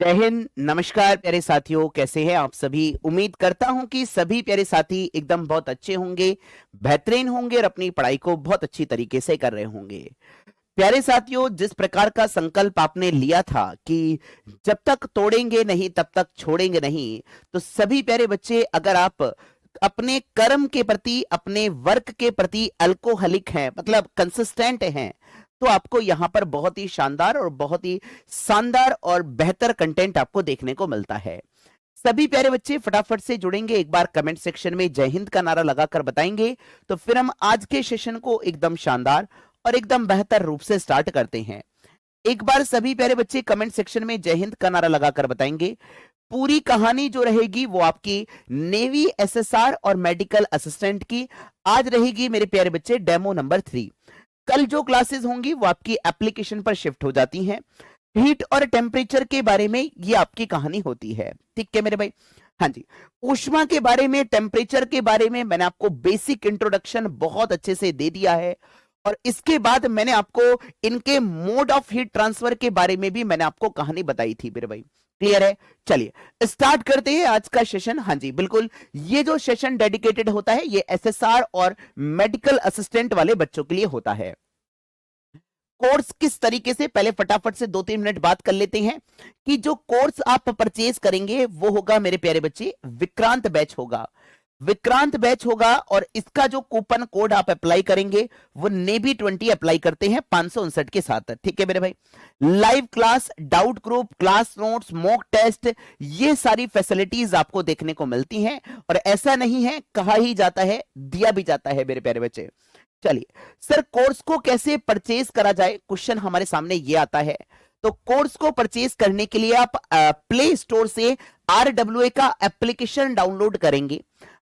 जय हिंद। नमस्कार प्यारे साथियों, कैसे हैं आप सभी। उम्मीद करता हूं कि सभी प्यारे साथी एकदम बहुत अच्छे होंगे, बेहतरीन होंगे और अपनी पढ़ाई को बहुत अच्छी तरीके से कर रहे होंगे। प्यारे साथियों, जिस प्रकार का संकल्प आपने लिया था कि जब तक तोड़ेंगे नहीं तब तक छोड़ेंगे नहीं, तो सभी प्यारे बच्चे, अगर आप अपने कर्म के प्रति, अपने वर्क के प्रति अल्कोहलिक हैं, मतलब कंसिस्टेंट हैं, तो आपको यहां पर बहुत ही शानदार और बहुत ही शानदार और बेहतर कंटेंट आपको देखने को मिलता है। सभी प्यारे बच्चे फटाफट से जुड़ेंगे, एक बार कमेंट सेक्शन में जय हिंद का नारा लगाकर बताएंगे, तो फिर हम आज के सेशन को एकदम शानदार और एकदम बेहतर रूप से स्टार्ट करते हैं। एक बार सभी प्यारे बच्चे कमेंट सेक्शन में जय हिंद का नारा लगाकर बताएंगे। पूरी कहानी जो रहेगी वो आपकी नेवी, एसएसआर और मेडिकल असिस्टेंट की आज रहेगी मेरे प्यारे बच्चे डेमो नंबर 3। कल जो क्लासेस होंगी वो आपकी एप्लीकेशन पर शिफ्ट हो जाती हैं। हीट और टेम्परेचर के बारे में ये आपकी कहानी होती है, ठीक है मेरे भाई। हाँ जी, ऊष्मा के बारे में, टेम्परेचर के बारे में मैंने आपको बेसिक इंट्रोडक्शन बहुत अच्छे से दे दिया है, और इसके बाद मैंने आपको इनके मोड ऑफ हीट ट्रांसफर के बारे में भी मैंने आपको कहानी बताई थी मेरे भाई। क्लियर है? चलिए स्टार्ट करते हैं आज का सेशन। हाँ जी बिल्कुल, ये जो सेशन डेडिकेटेड होता है ये एसएसआर और मेडिकल असिस्टेंट वाले बच्चों के लिए होता है। कोर्स किस तरीके से, पहले फटाफट से 2-3 मिनट बात कर लेते हैं कि जो कोर्स आप परचेज करेंगे वो होगा मेरे प्यारे बच्चे विक्रांत बैच होगा। विक्रांत बैच होगा, और इसका जो कूपन कोड आप अप्लाई करेंगे वो नेवी 20 अप्लाई करते हैं 559 के साथ। ठीक है मेरे भाई। Live class, doubt group, class notes, mock test, ये सारी फैसिलिटीज आपको देखने को मिलती हैं, और ऐसा नहीं है कहा ही जाता है, दिया भी जाता है मेरे प्यारे बच्चे। चलिए सर, कोर्स को कैसे परचेज करा जाए, क्वेश्चन हमारे सामने ये आता है। तो कोर्स को परचेज करने के लिए आप प्ले स्टोर से RWA का एप्लीकेशन डाउनलोड करेंगे।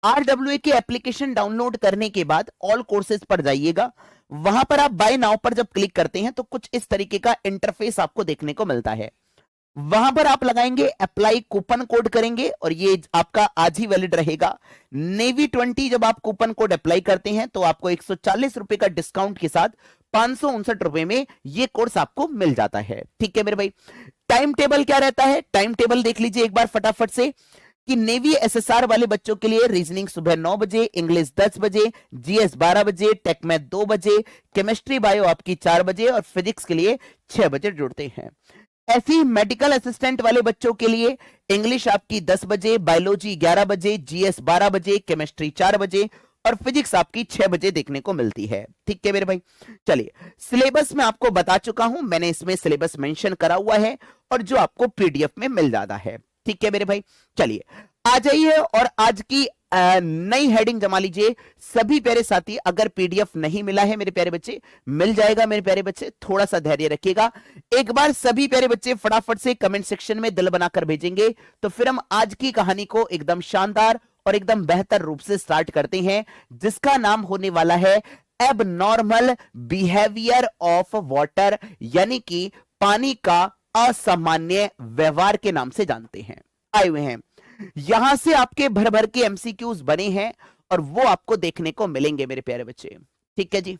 RWA के एप्लीकेशन डाउनलोड करने के बाद ऑल कोर्सेज पर जाइएगा। वहां पर आप बाय नाउ पर जब क्लिक करते हैं तो कुछ इस तरीके का इंटरफेस आपको देखने को मिलता है। वहां पर आप लगाएंगे अप्लाई, कूपन कोड करेंगे, और ये आपका आज ही वैलिड रहेगा। नेवी 20 जब आप कूपन कोड अप्लाई करते हैं तो आपको 140 रुपए का डिस्काउंट के साथ 559 रुपए में ये कोर्स आपको मिल जाता है। ठीक है मेरे भाई। टाइम टेबल क्या रहता है, टाइम टेबल देख लीजिए एक बार फटाफट से कि नेवी एसएसआर वाले बच्चों के लिए रीजनिंग सुबह 9 बजे, इंग्लिश 10 बजे, जीएस 12 बजे, टेक मैथ 2 बजे, केमिस्ट्री बायो आपकी 4 बजे, और फिजिक्स के लिए 6 बजे जुड़ते हैं। ऐसे ही मेडिकल असिस्टेंट वाले बच्चों के लिए इंग्लिश आपकी 10 बजे, बायोलॉजी 11 बजे, जीएस 12 बजे, केमिस्ट्री 4 बजे, और फिजिक्स आपकी 6 बजे देखने को मिलती है। ठीक है मेरे भाई। चलिए, सिलेबस में आपको बता चुका हूं, मैंने इसमें सिलेबस मेंशन करा हुआ है, और जो आपको पीडीएफ में मिल जाता है। ठीक है मेरे भाई। चलिए आ जाइए और आज की नई हेडिंग जमा लीजिए सभी प्यारे साथी। अगर पीडीएफ नहीं मिला है मेरे प्यारे बच्चे, मिल जाएगा मेरे प्यारे बच्चे, थोड़ा सा धैर्य रखिएगा। एक बार सभी प्यारे बच्चे फटाफट से कमेंट सेक्शन में दिल बनाकर भेजेंगे, तो फिर हम आज की कहानी को एकदम शानदार और एकदम बेहतर रूप से स्टार्ट करते हैं, जिसका नाम होने वाला है एबनॉर्मल बिहेवियर ऑफ वाटर, यानी कि पानी का असामान्य व्यवहार के नाम से जानते हैं, आए हुए हैं। यहां से आपके भर भर के एमसीक्यूज बने हैं, और वो आपको देखने को मिलेंगे मेरे प्यारे बच्चे। ठीक है जी।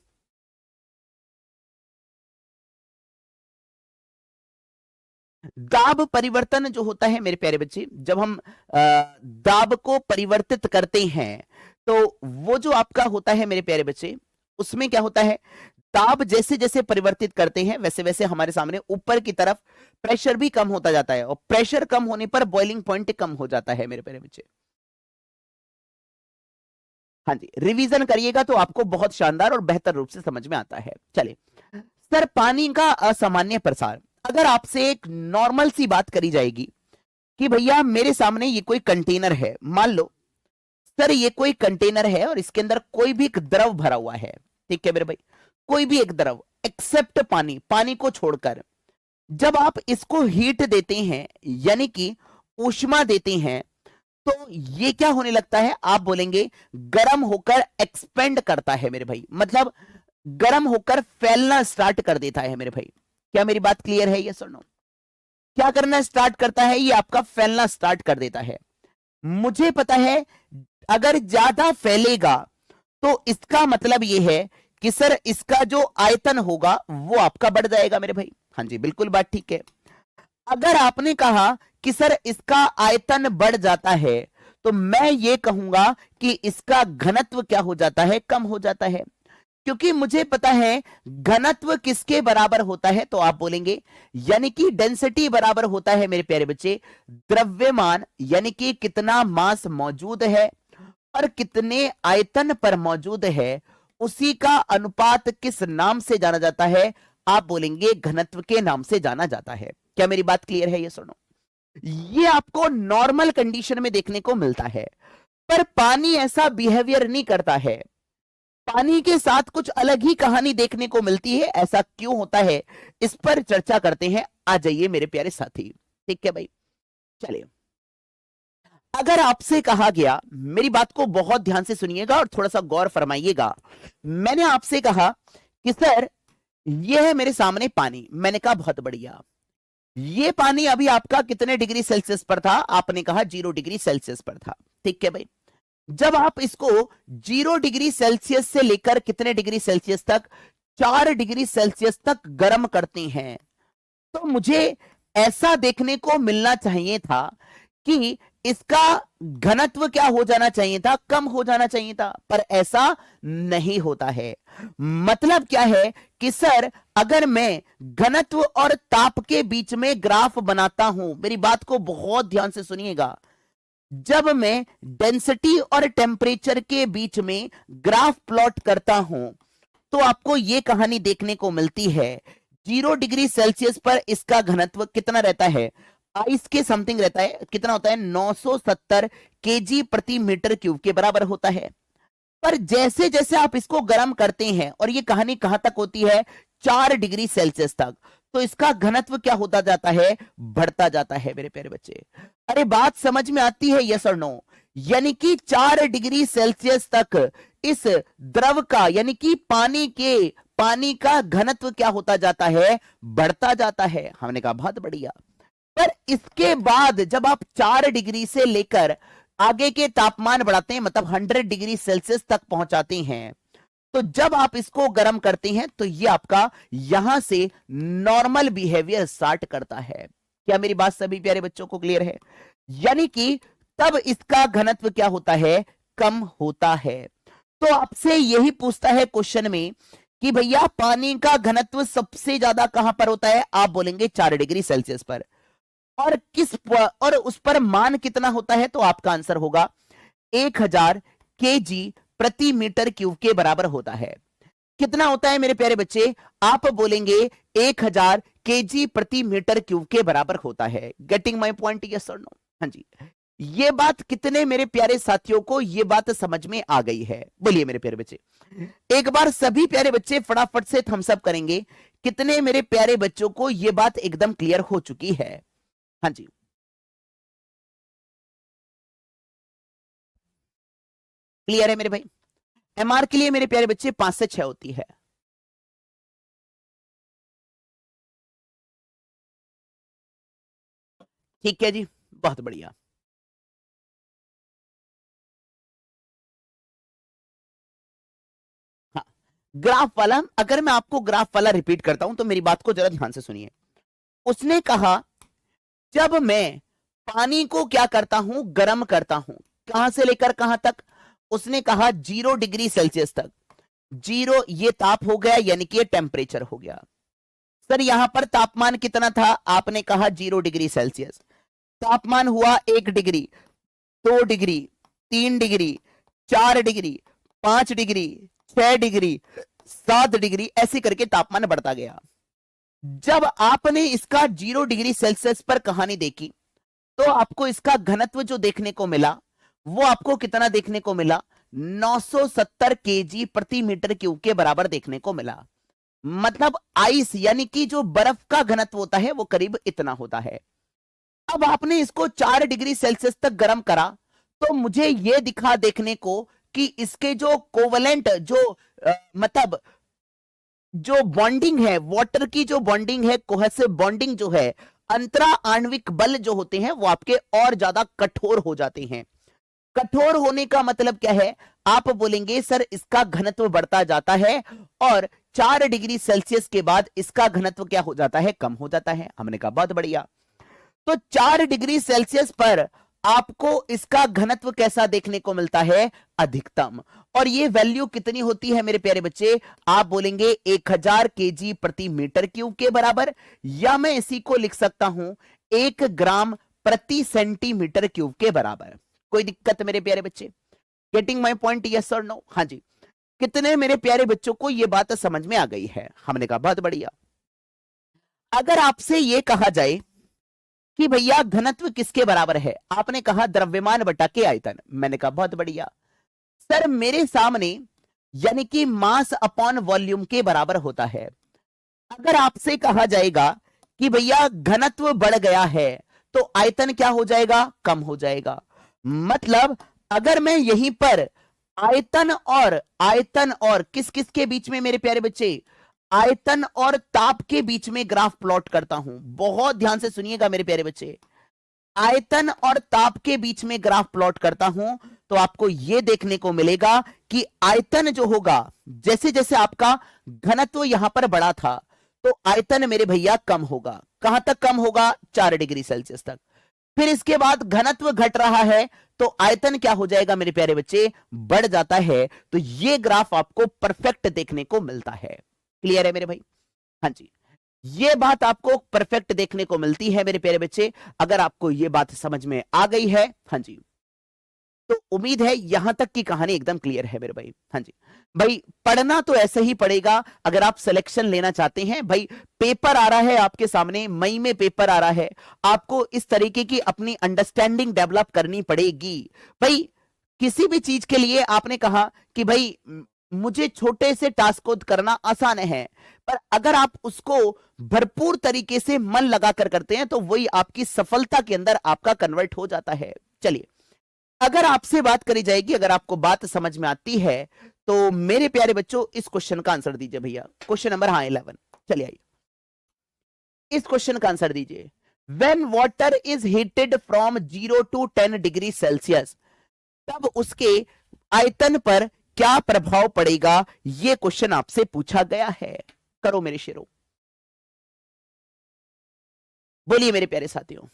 दाब परिवर्तन जो होता है मेरे प्यारे बच्चे, जब हम दाब को परिवर्तित करते हैं तो वो जो आपका होता है मेरे प्यारे बच्चे, उसमें क्या होता है, दाब जैसे जैसे परिवर्तित करते हैं वैसे वैसे हमारे सामने ऊपर की तरफ प्रेशर भी कम होता जाता है, और प्रेशर कम होने पर बॉइलिंग पॉइंट कम हो जाता है मेरे प्यारे बच्चे। हाँ जी, रिवीजन करिएगा तो आपको बहुत शानदार और बेहतर रूप से समझ में आता है। चलिए सर, पानी का असामान्य प्रसार, अगर आपसे एक नॉर्मल सी बात करी जाएगी कि भैया मेरे सामने ये कोई कंटेनर है, मान लो सर ये कोई कंटेनर है और इसके अंदर कोई भी एक द्रव भरा हुआ है। ठीक है मेरे भाई, कोई भी एक द्रव एक्सेप्ट पानी, पानी को छोड़कर। जब आप इसको हीट देते हैं यानी कि ऊष्मा देते हैं, तो ये क्या होने लगता है, आप बोलेंगे गर्म होकर एक्सपेंड करता है मेरे भाई, मतलब गर्म होकर फैलना स्टार्ट कर देता है मेरे भाई। क्या मेरी बात क्लियर है? यस और नो? क्या करना स्टार्ट करता है, ये आपका फैलना स्टार्ट कर देता है। मुझे पता है अगर ज्यादा फैलेगा तो इसका मतलब यह है कि सर इसका जो आयतन होगा वो आपका बढ़ जाएगा मेरे भाई। हाँ जी बिल्कुल, बात ठीक है। अगर आपने कहा कि सर इसका आयतन बढ़ जाता है, तो मैं ये कहूंगा कि इसका घनत्व क्या हो जाता है, कम हो जाता है। क्योंकि मुझे पता है घनत्व किसके बराबर होता है, तो आप बोलेंगे यानी कि डेंसिटी बराबर होता है मेरे प्यारे बच्चे, द्रव्यमान यानी कि कितना मास मौजूद है और कितने आयतन पर मौजूद है, उसी का अनुपात किस नाम से जाना जाता है, आप बोलेंगे घनत्व के नाम से जाना जाता है। क्या मेरी बात क्लियर है? ये सुनो, ये आपको नॉर्मल कंडीशन में देखने को मिलता है, पर पानी ऐसा बिहेवियर नहीं करता है। पानी के साथ कुछ अलग ही कहानी देखने को मिलती है। ऐसा क्यों होता है, इस पर चर्चा करते हैं। आ जाइए मेरे प्यारे साथी। ठीक है भाई, चलिए। अगर आपसे कहा गया, मेरी बात को बहुत ध्यान से सुनिएगा और थोड़ा सा गौर फरमाइएगा। मैंने आपसे कहा कि सर ये है मेरे सामने पानी, मैंने कहा बहुत बढ़िया। ये पानी अभी आपका कितने डिग्री सेल्सियस पर था, आपने कहा 0 डिग्री सेल्सियस पर था। ठीक है भाई, जब आप इसको 0 डिग्री सेल्सियस से लेकर कितने डिग्री सेल्सियस तक, 4 डिग्री सेल्सियस तक गर्म करते हैं, तो मुझे ऐसा देखने को मिलना चाहिए था कि इसका घनत्व क्या हो जाना चाहिए था, कम हो जाना चाहिए था, पर ऐसा नहीं होता है। मतलब क्या है कि सर अगर मैं घनत्व और ताप के बीच में ग्राफ बनाता हूं, मेरी बात को बहुत ध्यान से सुनिएगा, जब मैं डेंसिटी और टेम्परेचर के बीच में ग्राफ प्लॉट करता हूं, तो आपको यह कहानी देखने को मिलती है। 0 डिग्री सेल्सियस पर इसका घनत्व कितना रहता है, आइस के समथिंग रहता है, कितना होता है, 970 केजी प्रति मीटर क्यूब के बराबर होता है। पर जैसे जैसे आप इसको गर्म करते हैं, और ये कहानी कहां तक होती है, 4 डिग्री सेल्सियस तक, तो इसका घनत्व क्या होता जाता है, बढ़ता जाता है मेरे प्यारे बच्चे। अरे बात समझ में आती है, यस और नो? यानी कि 4 डिग्री सेल्सियस तक इस द्रव का यानी कि पानी का घनत्व क्या होता जाता है, बढ़ता जाता है। हमने कहा बहुत बढ़िया। पर इसके बाद जब आप 4 डिग्री से लेकर आगे के तापमान बढ़ाते हैं, मतलब 100 डिग्री सेल्सियस तक पहुंचाते हैं, तो जब आप इसको गर्म करते हैं, तो ये आपका यहां से नॉर्मल बिहेवियर स्टार्ट करता है। क्या मेरी बात सभी प्यारे बच्चों को क्लियर है? यानी कि तब इसका घनत्व क्या होता है, कम होता है। तो आपसे यही पूछता है क्वेश्चन में कि भैया पानी का घनत्व सबसे ज्यादा कहां पर होता है, आप बोलेंगे 4 डिग्री सेल्सियस पर, और उस पर मान कितना होता है, तो आपका आंसर होगा 1000 केजी प्रति मीटर क्यूब के बराबर होता है। कितना होता है मेरे प्यारे बच्चे, आप बोलेंगे 1000 केजी प्रति मीटर क्यूब के बराबर होता है। गेटिंग माय पॉइंट, यस और नो? हाँ जी। ये बात कितने मेरे प्यारे साथियों को ये बात समझ में आ गई है, बोलिए मेरे प्यारे बच्चे। एक बार सभी प्यारे बच्चे फटाफट से थम्स अप करेंगे, कितने मेरे प्यारे बच्चों को ये बात एकदम क्लियर हो चुकी है? हाँ जी, क्लियर है मेरे भाई? एमआर के लिए मेरे प्यारे बच्चे 5 से 6 होती है। ठीक है जी, बहुत बढ़िया। हाँ, ग्राफ वाला, अगर मैं आपको ग्राफ वाला रिपीट करता हूं तो मेरी बात को जरा ध्यान से सुनिए। उसने कहा जब मैं पानी को क्या करता हूं, गर्म करता हूं, कहां से लेकर कहां तक, उसने कहा 0 डिग्री सेल्सियस तक। 0 ये ताप हो गया, यानी कि ये टेम्परेचर हो गया। सर यहां पर तापमान कितना था, आपने कहा 0 डिग्री सेल्सियस। तापमान हुआ 1 degree, 2 degree, 3 degree, 4 degree, 5 degree, 6 degree, 7 degree, ऐसे करके तापमान बढ़ता गया। जब आपने इसका 0 डिग्री सेल्सियस पर कहानी देखी, तो आपको इसका घनत्व जो देखने को मिला, वो आपको कितना देखने को मिला, 970 केजी प्रति मीटर क्यूब के बराबर देखने को मिला। मतलब आइस यानी कि जो बर्फ का घनत्व होता है वो करीब इतना होता है। अब आपने इसको 4 डिग्री सेल्सियस तक गर्म करा, तो मुझे यह दिखा देखने को कि इसके जो कोवलेंट मतलब जो बॉन्डिंग है, वाटर की जो बॉन्डिंग है, कोहेसिव बॉन्डिंग जो है, अंतरा आणविक बल जो होते हैं वो आपके और ज्यादा कठोर हो जाते हैं। कठोर होने का मतलब क्या है, आप बोलेंगे सर इसका घनत्व बढ़ता जाता है और 4 डिग्री सेल्सियस के बाद इसका घनत्व क्या हो जाता है, कम हो जाता है। हमने कहा बहुत बढ़िया। तो 4 डिग्री सेल्सियस पर आपको इसका घनत्व कैसा देखने को मिलता है? अधिकतम। और ये वैल्यू कितनी होती है मेरे प्यारे बच्चे? आप बोलेंगे 1000 केजी प्रति मीटर क्यूब के बराबर, या मैं इसी को लिख सकता हूं 1 ग्राम प्रति सेंटीमीटर क्यूब के बराबर। कोई दिक्कत मेरे प्यारे बच्चे? गेटिंग माई पॉइंट, यस और नो? हाँ जी। कितने मेरे प्यारे बच्चों को यह बात समझ में आ गई है? हमने कहा बहुत बढ़िया। अगर आपसे यह कहा जाए कि भैया घनत्व किसके बराबर है, आपने कहा द्रव्यमान बटा के आयतन, मैंने कहा बहुत बढ़िया सर, मेरे सामने यानी कि मास अपॉन वॉल्यूम के बराबर होता है। अगर आपसे कहा जाएगा कि भैया घनत्व बढ़ गया है तो आयतन क्या हो जाएगा? कम हो जाएगा। मतलब अगर मैं यहीं पर आयतन और किस किस के बीच में मेरे प्यारे बच्चे? आयतन और ताप के बीच में ग्राफ प्लॉट करता हूं, बहुत ध्यान से सुनिएगा मेरे प्यारे बच्चे, आयतन और ताप के बीच में ग्राफ प्लॉट करता हूं तो आपको यह देखने को मिलेगा कि आयतन जो होगा, जैसे जैसे आपका घनत्व यहां पर बढ़ा था तो आयतन मेरे भैया कम होगा। कहां तक कम होगा? 4 डिग्री सेल्सियस तक। फिर इसके बाद घनत्व घट रहा है तो आयतन क्या हो जाएगा मेरे प्यारे बच्चे? बढ़ जाता है। तो यह ग्राफ आपको परफेक्ट देखने को मिलता है। क्लियर है मेरे भाई? हाँ जी, ये बात आपको परफेक्ट देखने को मिलती है मेरे प्यारे बच्चे। अगर आपको ये बात समझ में आ गई है, हाँ जी, तो उम्मीद है यहां तक की कहानी एकदम क्लियर है मेरे भाई। हाँ जी भाई, पढ़ना तो ऐसे ही पड़ेगा। अगर आप सिलेक्शन लेना चाहते हैं, भाई पेपर आ रहा है आपके सामने, मई में पेपर आ रहा है, आपको इस तरीके की अपनी अंडरस्टैंडिंग डेवलप करनी पड़ेगी। भाई किसी भी चीज के लिए आपने कहा कि भाई मुझे छोटे से टास्क को करना आसान है, पर अगर आप उसको भरपूर तरीके से मन लगाकर करते हैं तो वही आपकी सफलता के अंदर आपका कन्वर्ट हो जाता है। चलिए, अगर आपसे बात करी जाएगी, अगर आपको बात समझ में आती है तो मेरे प्यारे बच्चों इस क्वेश्चन का आंसर दीजिए भैया। Question number 11। चलिए आइए, इस क्वेश्चन का आंसर दीजिए। When water is heated from 0 to 10 degree Celsius, तब उसके आयतन पर क्या प्रभाव पड़ेगा? यह क्वेश्चन आपसे पूछा गया है। करो मेरे शेरों, बोलिए मेरे प्यारे साथियों।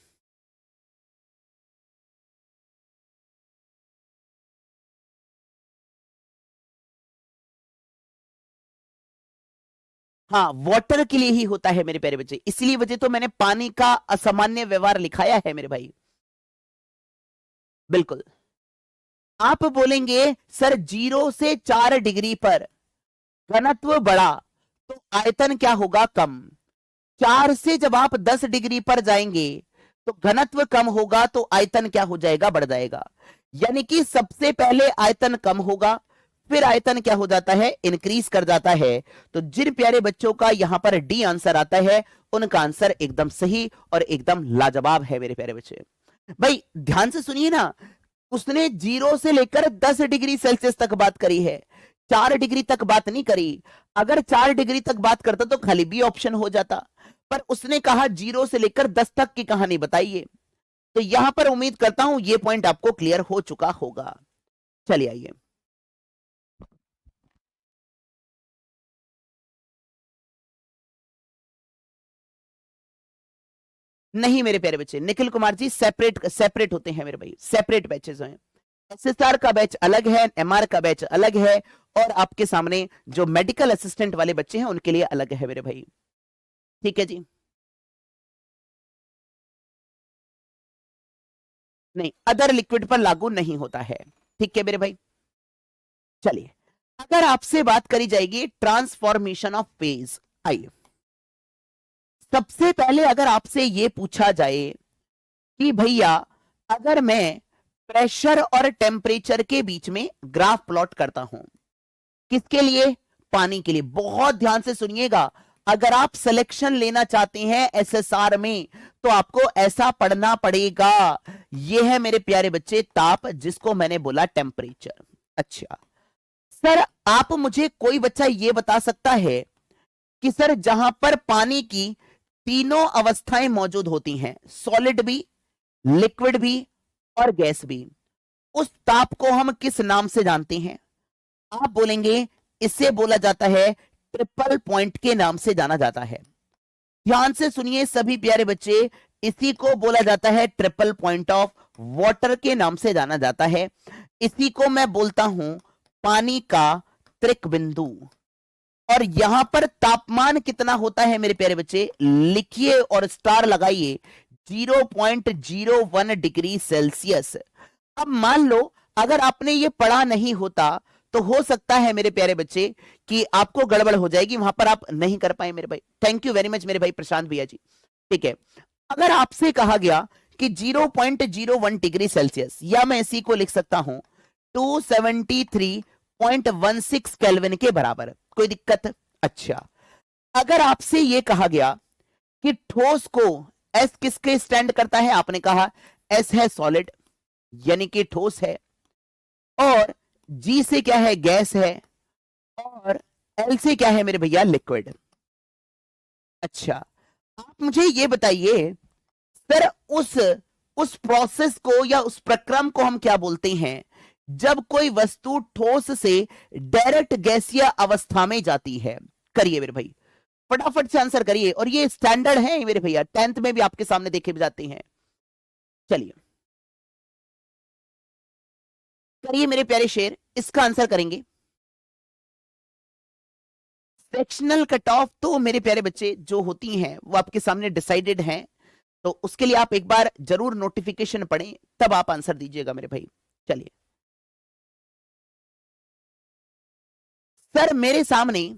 हाँ, वाटर के लिए ही होता है मेरे प्यारे बच्चे, इसलिए वजह तो मैंने पानी का असामान्य व्यवहार लिखाया है मेरे भाई। बिल्कुल, आप बोलेंगे सर 0 से 4 डिग्री पर घनत्व बढ़ा तो आयतन क्या होगा? कम। 4 से जब आप 10 डिग्री पर जाएंगे तो घनत्व कम होगा तो आयतन क्या हो जाएगा? बढ़ जाएगा। यानी कि सबसे पहले आयतन कम होगा, फिर आयतन क्या हो जाता है? इंक्रीज कर जाता है। तो जिन प्यारे बच्चों का यहां पर डी आंसर आता है उनका आंसर एकदम सही और एकदम लाजवाब है मेरे प्यारे बच्चे। भाई ध्यान से सुनिए ना, उसने 0 से लेकर 10 डिग्री सेल्सियस तक बात करी है, 4 डिग्री तक बात नहीं करी। अगर 4 डिग्री तक बात करता तो खाली बी ऑप्शन हो जाता, पर उसने कहा 0 से लेकर 10 तक की कहानी बताइए। तो यहां पर उम्मीद करता हूं यह पॉइंट आपको क्लियर हो चुका होगा। चलिए आइए, नहीं मेरे प्यारे बच्चे, निखिल कुमार जी सेपरेट सेपरेट होते हैं मेरे भाई, सेपरेट बैचेस हैं। एसएसआर का बैच अलग है, एमआर का बैच अलग है, और आपके सामने जो मेडिकल असिस्टेंट वाले बच्चे हैं उनके लिए अलग है मेरे भाई। ठीक है जी, नहीं अदर लिक्विड पर लागू नहीं होता है। ठीक है मेरे भाई। चलिए, अगर आपसे बात करी जाएगी ट्रांसफॉर्मेशन ऑफ फेज, आइए सबसे पहले अगर आपसे यह पूछा जाए कि भैया अगर मैं प्रेशर और टेम्परेचर के बीच में ग्राफ प्लॉट करता हूं, किसके लिए? पानी के लिए। बहुत ध्यान से सुनिएगा, अगर आप सिलेक्शन लेना चाहते हैं एसएसआर में तो आपको ऐसा पढ़ना पड़ेगा। यह है मेरे प्यारे बच्चे ताप, जिसको मैंने बोला टेम्परेचर। अच्छा सर, आप मुझे कोई बच्चा यह बता सकता है कि सर जहां पर पानी की तीनों अवस्थाएं मौजूद होती हैं, सॉलिड भी, लिक्विड भी और गैस भी, उस ताप को हम किस नाम से जानते हैं? आप बोलेंगे इसे बोला जाता है ट्रिपल पॉइंट के नाम से जाना जाता है। ध्यान से सुनिए सभी प्यारे बच्चे, इसी को बोला जाता है ट्रिपल पॉइंट ऑफ वाटर के नाम से जाना जाता है। इसी को मैं बोलता हूं पानी का त्रिक बिंदु। और यहां पर तापमान कितना होता है मेरे प्यारे बच्चे, लिखिए और स्टार लगाइए, 0.01 डिग्री सेल्सियस। अब मान लो अगर आपने ये पढ़ा नहीं होता तो हो सकता है मेरे प्यारे बच्चे कि आपको गड़बड़ हो जाएगी, वहां पर आप नहीं कर पाए मेरे भाई। थैंक यू वेरी मच मेरे भाई प्रशांत भैया जी। ठीक है, अगर आपसे कहा गया कि 0.01 डिग्री सेल्सियस, या मैं इसी को लिख सकता हूं 273.16 केल्विन के बराबर, कोई दिक्कत? अच्छा, अगर आपसे यह कहा गया कि ठोस को एस किसके स्टैंड करता है, आपने कहा एस है सॉलिड यानी कि ठोस है, और जी से क्या है, गैस है, और एल से क्या है मेरे भैया, लिक्विड। अच्छा, आप मुझे ये बताइए सर उस प्रोसेस को या उस प्रक्रम को हम क्या बोलते हैं जब कोई वस्तु ठोस से डायरेक्ट गैसीय अवस्था में जाती है? करिए मेरे भाई, फटाफट से आंसर करिए, और ये स्टैंडर्ड है मेरे भैया, 10th में भी आपके सामने देखे जाते हैं। चलिए करिए मेरे प्यारे शेर, इसका आंसर करेंगे सेक्शनल कट ऑफ। तो मेरे प्यारे बच्चे जो होती हैं वो आपके सामने डिसाइडेड हैं, तो उसके लिए आप एक बार जरूर नोटिफिकेशन पढ़ें, तब आप आंसर दीजिएगा मेरे भाई। चलिए सर, मेरे सामने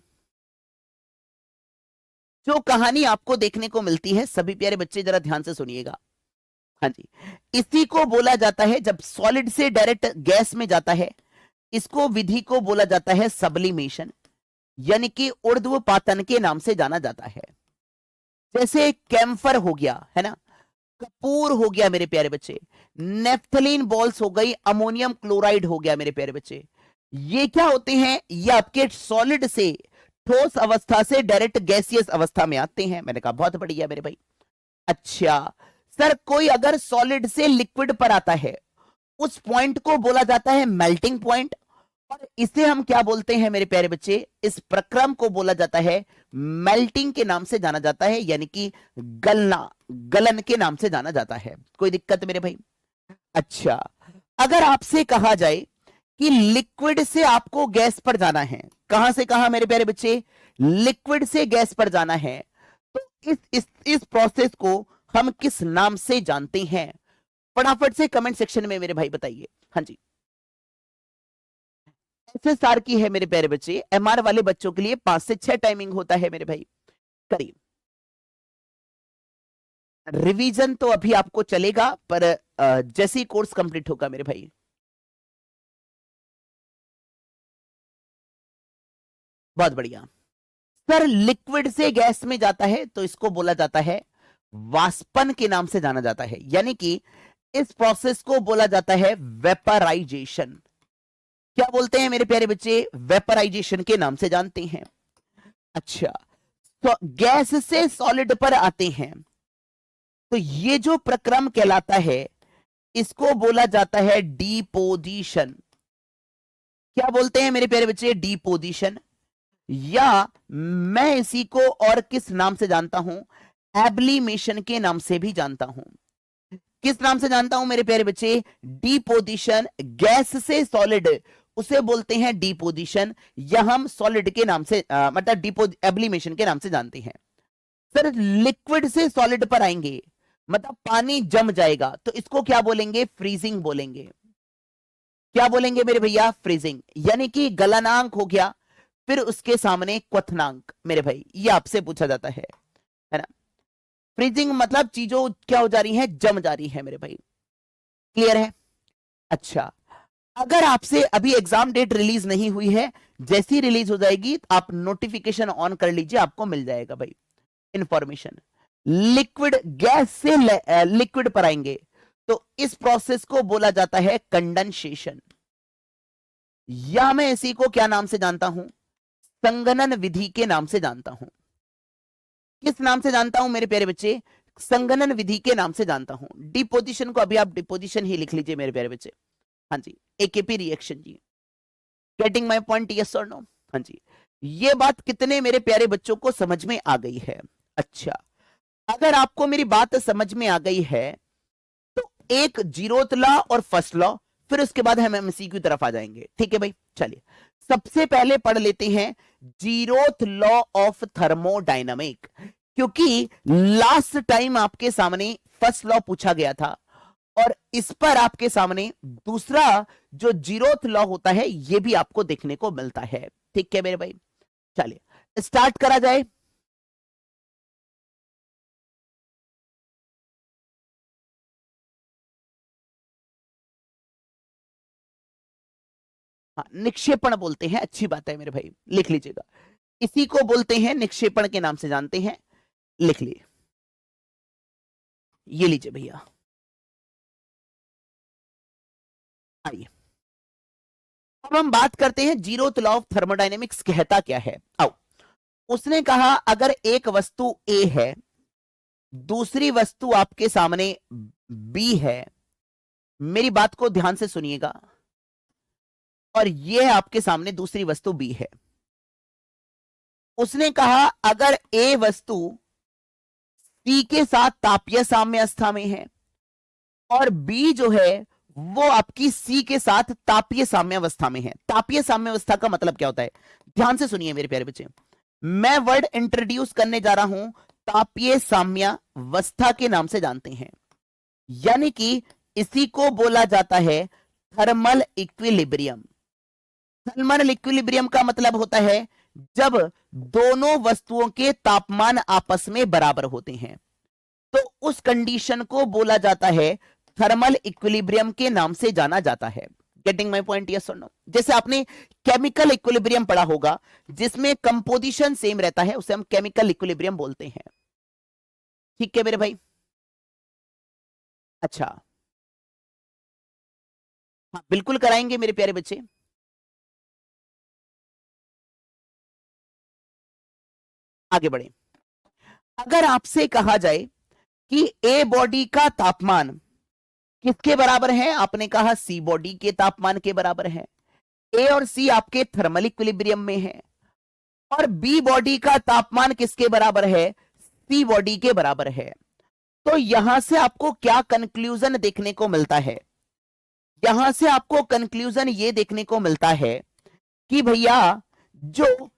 जो कहानी आपको देखने को मिलती है, सभी प्यारे बच्चे जरा ध्यान से सुनिएगा। हाँ जी, इसी को बोला जाता है जब सॉलिड से डायरेक्ट गैस में जाता है, इसको विधि को बोला जाता है सब्लिमेशन, यानी कि ऊर्ध्वपातन के नाम से जाना जाता है। जैसे कैम्फर हो गया है ना, कपूर हो गया मेरे प्यारे बच्चे, नेफ्थलीन बॉल्स हो गई, अमोनियम क्लोराइड हो गया मेरे प्यारे बच्चे। ये क्या होते हैं, ये आपके सॉलिड से ठोस अवस्था से डायरेक्ट गैसियस अवस्था में आते हैं। मैंने कहा बहुत बढ़िया मेरे भाई। अच्छा सर, कोई अगर सॉलिड से लिक्विड पर आता है, उस पॉइंट को बोला जाता है मेल्टिंग पॉइंट, और इसे हम क्या बोलते हैं मेरे प्यारे बच्चे, इस प्रक्रम को बोला जाता है मेल्टिंग के नाम से जाना जाता है, यानी कि गलना, गलन के नाम से जाना जाता है। कोई दिक्कत मेरे भाई? अच्छा, अगर आपसे कहा जाए कि लिक्विड से आपको गैस पर जाना है, कहां से कहां मेरे प्यारे बच्चे, लिक्विड से गैस पर जाना है, तो इस प्रोसेस को हम किस नाम से जानते हैं? फटाफट से कमेंट सेक्शन में मेरे भाई बताइए। हाँ जी, एसएसआर की है मेरे प्यारे बच्चे, एमआर वाले बच्चों के लिए 5 से 6 टाइमिंग होता है मेरे भाई। करिए रिवीजन, तो अभी आपको चलेगा, पर जैसे ही कोर्स कंप्लीट होगा मेरे भाई। बहुत बढ़िया सर, लिक्विड से गैस में जाता है तो इसको बोला जाता है वाष्पन के नाम से जाना जाता है, यानी कि इस प्रोसेस को बोला जाता है वेपराइजेशन। क्या बोलते हैं मेरे प्यारे बच्चे, वेपराइजेशन के नाम से जानते हैं। अच्छा, तो गैस से सॉलिड पर आते हैं, तो ये जो प्रक्रम कहलाता है इसको बोला जाता है डीपोजिशन। क्या बोलते हैं मेरे प्यारे बच्चे, डीपोजिशन, या मैं इसी को और किस नाम से जानता हूं, एब्लीमेशन के नाम से भी जानता हूं। किस नाम से जानता हूं मेरे प्यारे बच्चे, डीपोजिशन। गैस से सॉलिड, उसे बोलते हैं डीपोजिशन, या हम सॉलिड के नाम से मतलब एब्लीमेशन के नाम से जानते हैं। सर, लिक्विड से सॉलिड पर आएंगे, मतलब पानी जम जाएगा, तो इसको क्या बोलेंगे, फ्रीजिंग बोलेंगे। क्या बोलेंगे मेरे भैया, फ्रीजिंग, यानी कि गलनांक हो गया, फिर उसके सामने क्वथनांक मेरे भाई, ये आपसे पूछा जाता है ना। फ्रीजिंग मतलब चीजों क्या हो जा रही है, जम जा रही है मेरे भाई। क्लियर है? अच्छा, अगर आपसे अभी एग्जाम डेट रिलीज नहीं हुई है, जैसी रिलीज हो जाएगी आप नोटिफिकेशन ऑन कर लीजिए, आपको मिल जाएगा भाई इंफॉर्मेशन। लिक्विड, गैस से लिक्विड पर आएंगे, तो इस प्रोसेस को बोला जाता है कंडेंसेशन, या मैं इसी को क्या नाम से जानता हूं, संघनन विधि के नाम से जानता हूं। किस नाम से जानता हूं मेरे प्यारे बच्चे, संघनन विधि के नाम से जानता हूं। डिपोजिशन को अभी आप डिपोजिशन ही लिख लीजिए मेरे प्यारे बच्चे। हाँ जी, एकेपी रिएक्शन जी। गेटिंग माय पॉइंट, यस और नो? हाँ जी, ये बात कितने मेरे प्यारे बच्चों को समझ में आ गई है? अच्छा, अगर आपको मेरी बात समझ में आ गई है तो एक जीरोथ लॉ और फर्स्ट लॉ, फिर उसके बाद हम एमसीक्यू की तरफ आ जाएंगे। ठीक है भाई, चलिए सबसे पहले पढ़ लेते हैं जीरोथ लॉ ऑफ थर्मोडायनामिक, क्योंकि लास्ट टाइम आपके सामने फर्स्ट लॉ पूछा गया था और इस पर आपके सामने दूसरा जो जीरोथ लॉ होता है यह भी आपको देखने को मिलता है। ठीक है मेरे भाई, चलिए स्टार्ट करा जाए। हाँ, निक्षेपण बोलते हैं, अच्छी बात है मेरे भाई, लिख लीजिएगा। इसी को बोलते हैं निक्षेपण के नाम से जानते हैं, लिख लिए। ये लीजिए भैया, आइए अब हम बात करते हैं जीरोथ लॉ ऑफ थर्मोडायनेमिक्स कहता क्या है। आओ, उसने कहा अगर एक वस्तु ए है, दूसरी वस्तु आपके सामने बी है, मेरी बात को ध्यान से सुनिएगा, और यह आपके सामने दूसरी वस्तु बी है। उसने कहा अगर ए वस्तु सी के साथ तापीय साम्यावस्था में है और बी जो है वो आपकी सी के साथ तापीय साम्यावस्था में है। तापीय साम्यावस्था का मतलब क्या होता है, ध्यान से सुनिए मेरे प्यारे बच्चे, मैं वर्ड इंट्रोड्यूस करने जा रहा हूं, तापीय साम्यावस्था के नाम से जानते हैं, यानी कि इसी को बोला जाता है थर्मल इक्विलिब्रियम। थर्मल इक्विलिब्रियम का मतलब होता है जब दोनों वस्तुओं के तापमान आपस में बराबर होते हैं, तो उस कंडीशन को बोला जाता है थर्मल इक्विलिब्रियम के नाम से जाना जाता है। गेटिंग माय पॉइंट, यस और नो? जैसे आपने केमिकल इक्विलिब्रियम पढ़ा होगा जिसमें कंपोजिशन सेम रहता है, उसे हम केमिकल इक्विलिब्रियम बोलते हैं। ठीक है मेरे भाई, अच्छा हाँ बिल्कुल कराएंगे मेरे प्यारे बच्चे। आगे बढ़े, अगर आपसे कहा जाए कि ए बॉडी का तापमान किसके बराबर है, आपने कहा सी बॉडी के तापमान के बराबर है। ए और सी आपके थर्मल इक्विलिब्रियम में है, और बी बॉडी का तापमान किसके बराबर है, सी बॉडी के बराबर है। तो यहां से आपको क्या कंक्लूजन देखने को मिलता है, यहां से आपको कंक्लूजन ये देखने को मिलता है कि भैया जो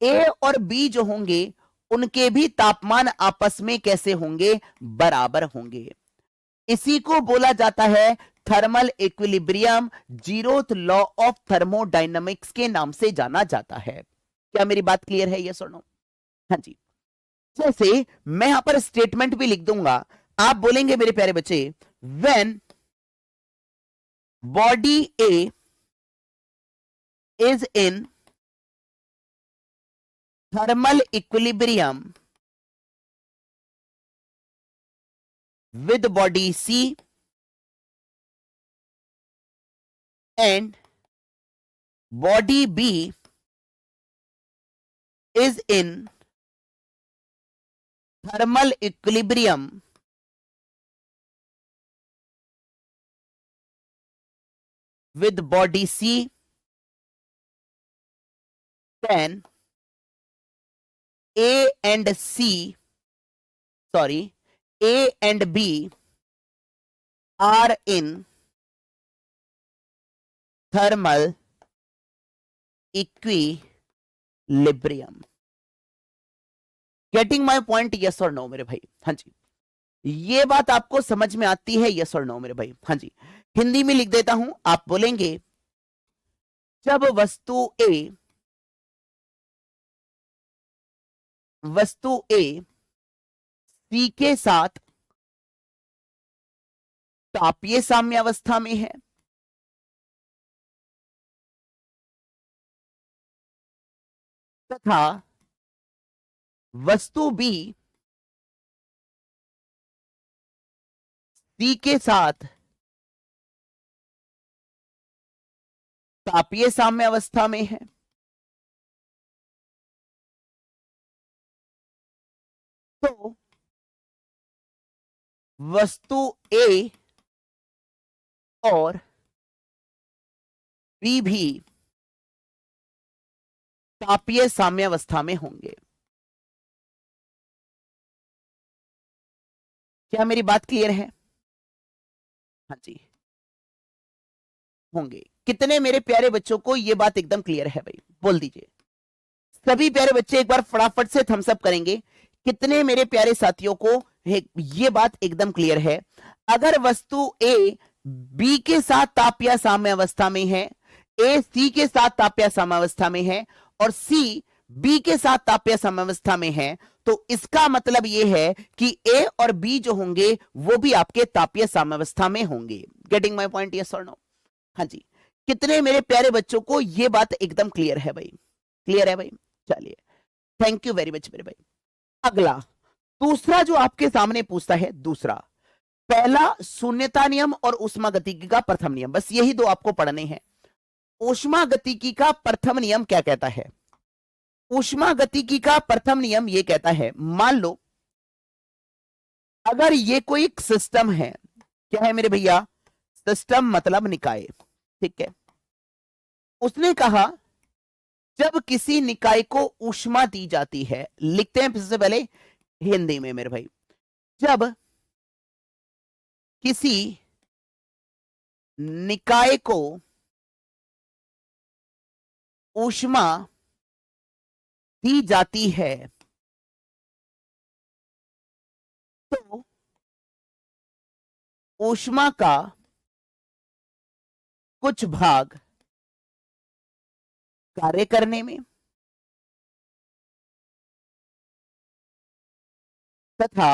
ए और बी जो होंगे उनके भी तापमान आपस में कैसे होंगे, बराबर होंगे। इसी को बोला जाता है thermal equilibrium, zeroth law of thermodynamics के नाम से जाना जाता है। क्या मेरी बात क्लियर है, ये सुनो? हाँ जी, जैसे मैं यहां पर स्टेटमेंट भी लिख दूंगा, आप बोलेंगे मेरे प्यारे बच्चे, when body A is in thermal equilibrium with body C and body B is in thermal equilibrium with body C, then A and C, sorry, A and B are in thermal equilibrium. Getting my point, yes और no मेरे भाई? हाँ जी, ये बात आपको समझ में आती है, यस और नो मेरे भाई? हाँ जी, हिंदी में लिख देता हूं, आप बोलेंगे जब वस्तु ए सी के साथ तापीय साम्यावस्था में है, तथा वस्तु बी सी के साथ तापीय साम्यावस्था में है, तो वस्तु ए और बी भी तापीय साम्यावस्था में होंगे। क्या मेरी बात क्लियर है? हाँ जी, होंगे। कितने मेरे प्यारे बच्चों को ये बात एकदम क्लियर है भाई, बोल दीजिए। सभी प्यारे बच्चे एक बार फटाफट से थम्स अप करेंगे। कितने मेरे प्यारे साथियों को ये बात एकदम क्लियर है? अगर वस्तु ए बी के साथ ताप साम्यावस्था में है, ए सी के साथ ताप साम्यावस्था में है, और सी बी के साथ ताप साम्यावस्था में है, तो इसका मतलब यह है कि ए और बी जो होंगे वो भी आपके तापीय साम्यावस्था में होंगे। Getting my point? यस और नो? हाँ जी। कितने मेरे प्यारे बच्चों को यह बात एकदम क्लियर है भाई? क्लियर है भाई? चलिए, थैंक यू वेरी मच मेरे भाई। अगला दूसरा जो आपके सामने पूछता है, दूसरा, पहला शून्यता नियम और ऊष्मागतिकी का प्रथम नियम, बस यही दो आपको पढ़ने हैं। ऊष्मागतिकी का प्रथम नियम क्या कहता है? ऊष्मागतिकी का प्रथम नियम यह कहता है, मान लो अगर ये कोई सिस्टम है, क्या है मेरे भैया? सिस्टम मतलब निकाय, ठीक है। उसने कहा जब किसी निकाय को ऊष्मा दी जाती है, लिखते हैं सबसे पहले हिंदी में मेरे भाई, जब किसी निकाय को ऊष्मा दी जाती है तो ऊष्मा का कुछ भाग कार्य करने में तथा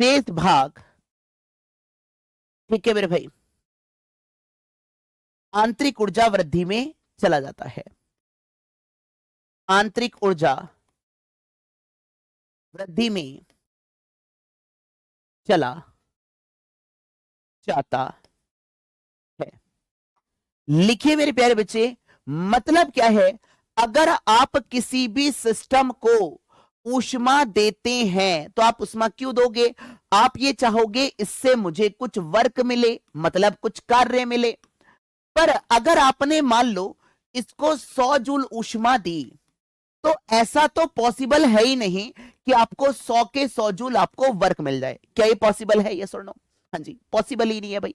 शेष भाग, ठीक है मेरे भाई, आंतरिक ऊर्जा वृद्धि में चला जाता है। आंतरिक ऊर्जा वृद्धि में चला जाता है। लिखिए मेरे प्यारे बच्चे, मतलब क्या है? अगर आप किसी भी सिस्टम को ऊष्मा देते हैं तो आप ऊष्मा क्यों दोगे? आप ये चाहोगे इससे मुझे कुछ वर्क मिले, मतलब कुछ कार्य मिले। पर अगर आपने मान लो इसको 100 जूल ऊष्मा दी, तो ऐसा तो पॉसिबल है ही नहीं कि आपको 100 के 100 जूल आपको वर्क मिल जाए। क्या ये पॉसिबल है? यस और नो? हाँ जी, पॉसिबल ही नहीं है भाई।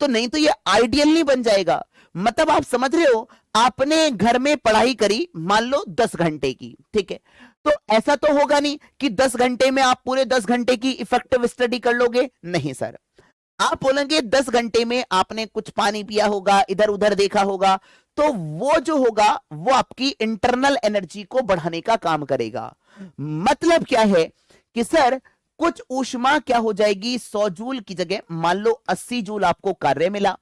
तो नहीं तो ये आइडियल नहीं बन जाएगा। मतलब आप समझ रहे हो, आपने घर में पढ़ाई करी मान लो 10 घंटे की, ठीक है, तो ऐसा तो होगा नहीं कि 10 घंटे में आप पूरे 10 घंटे की इफेक्टिव स्टडी कर लोगे। नहीं सर, आप बोलेंगे 10 घंटे में आपने कुछ पानी पिया होगा, इधर उधर देखा होगा, तो वो जो होगा वो आपकी इंटरनल एनर्जी को बढ़ाने का काम करेगा। मतलब क्या है कि सर कुछ ऊष्मा क्या हो जाएगी, 100 जूल की जगह मान लो 80 जूल आपको कार्य मिला,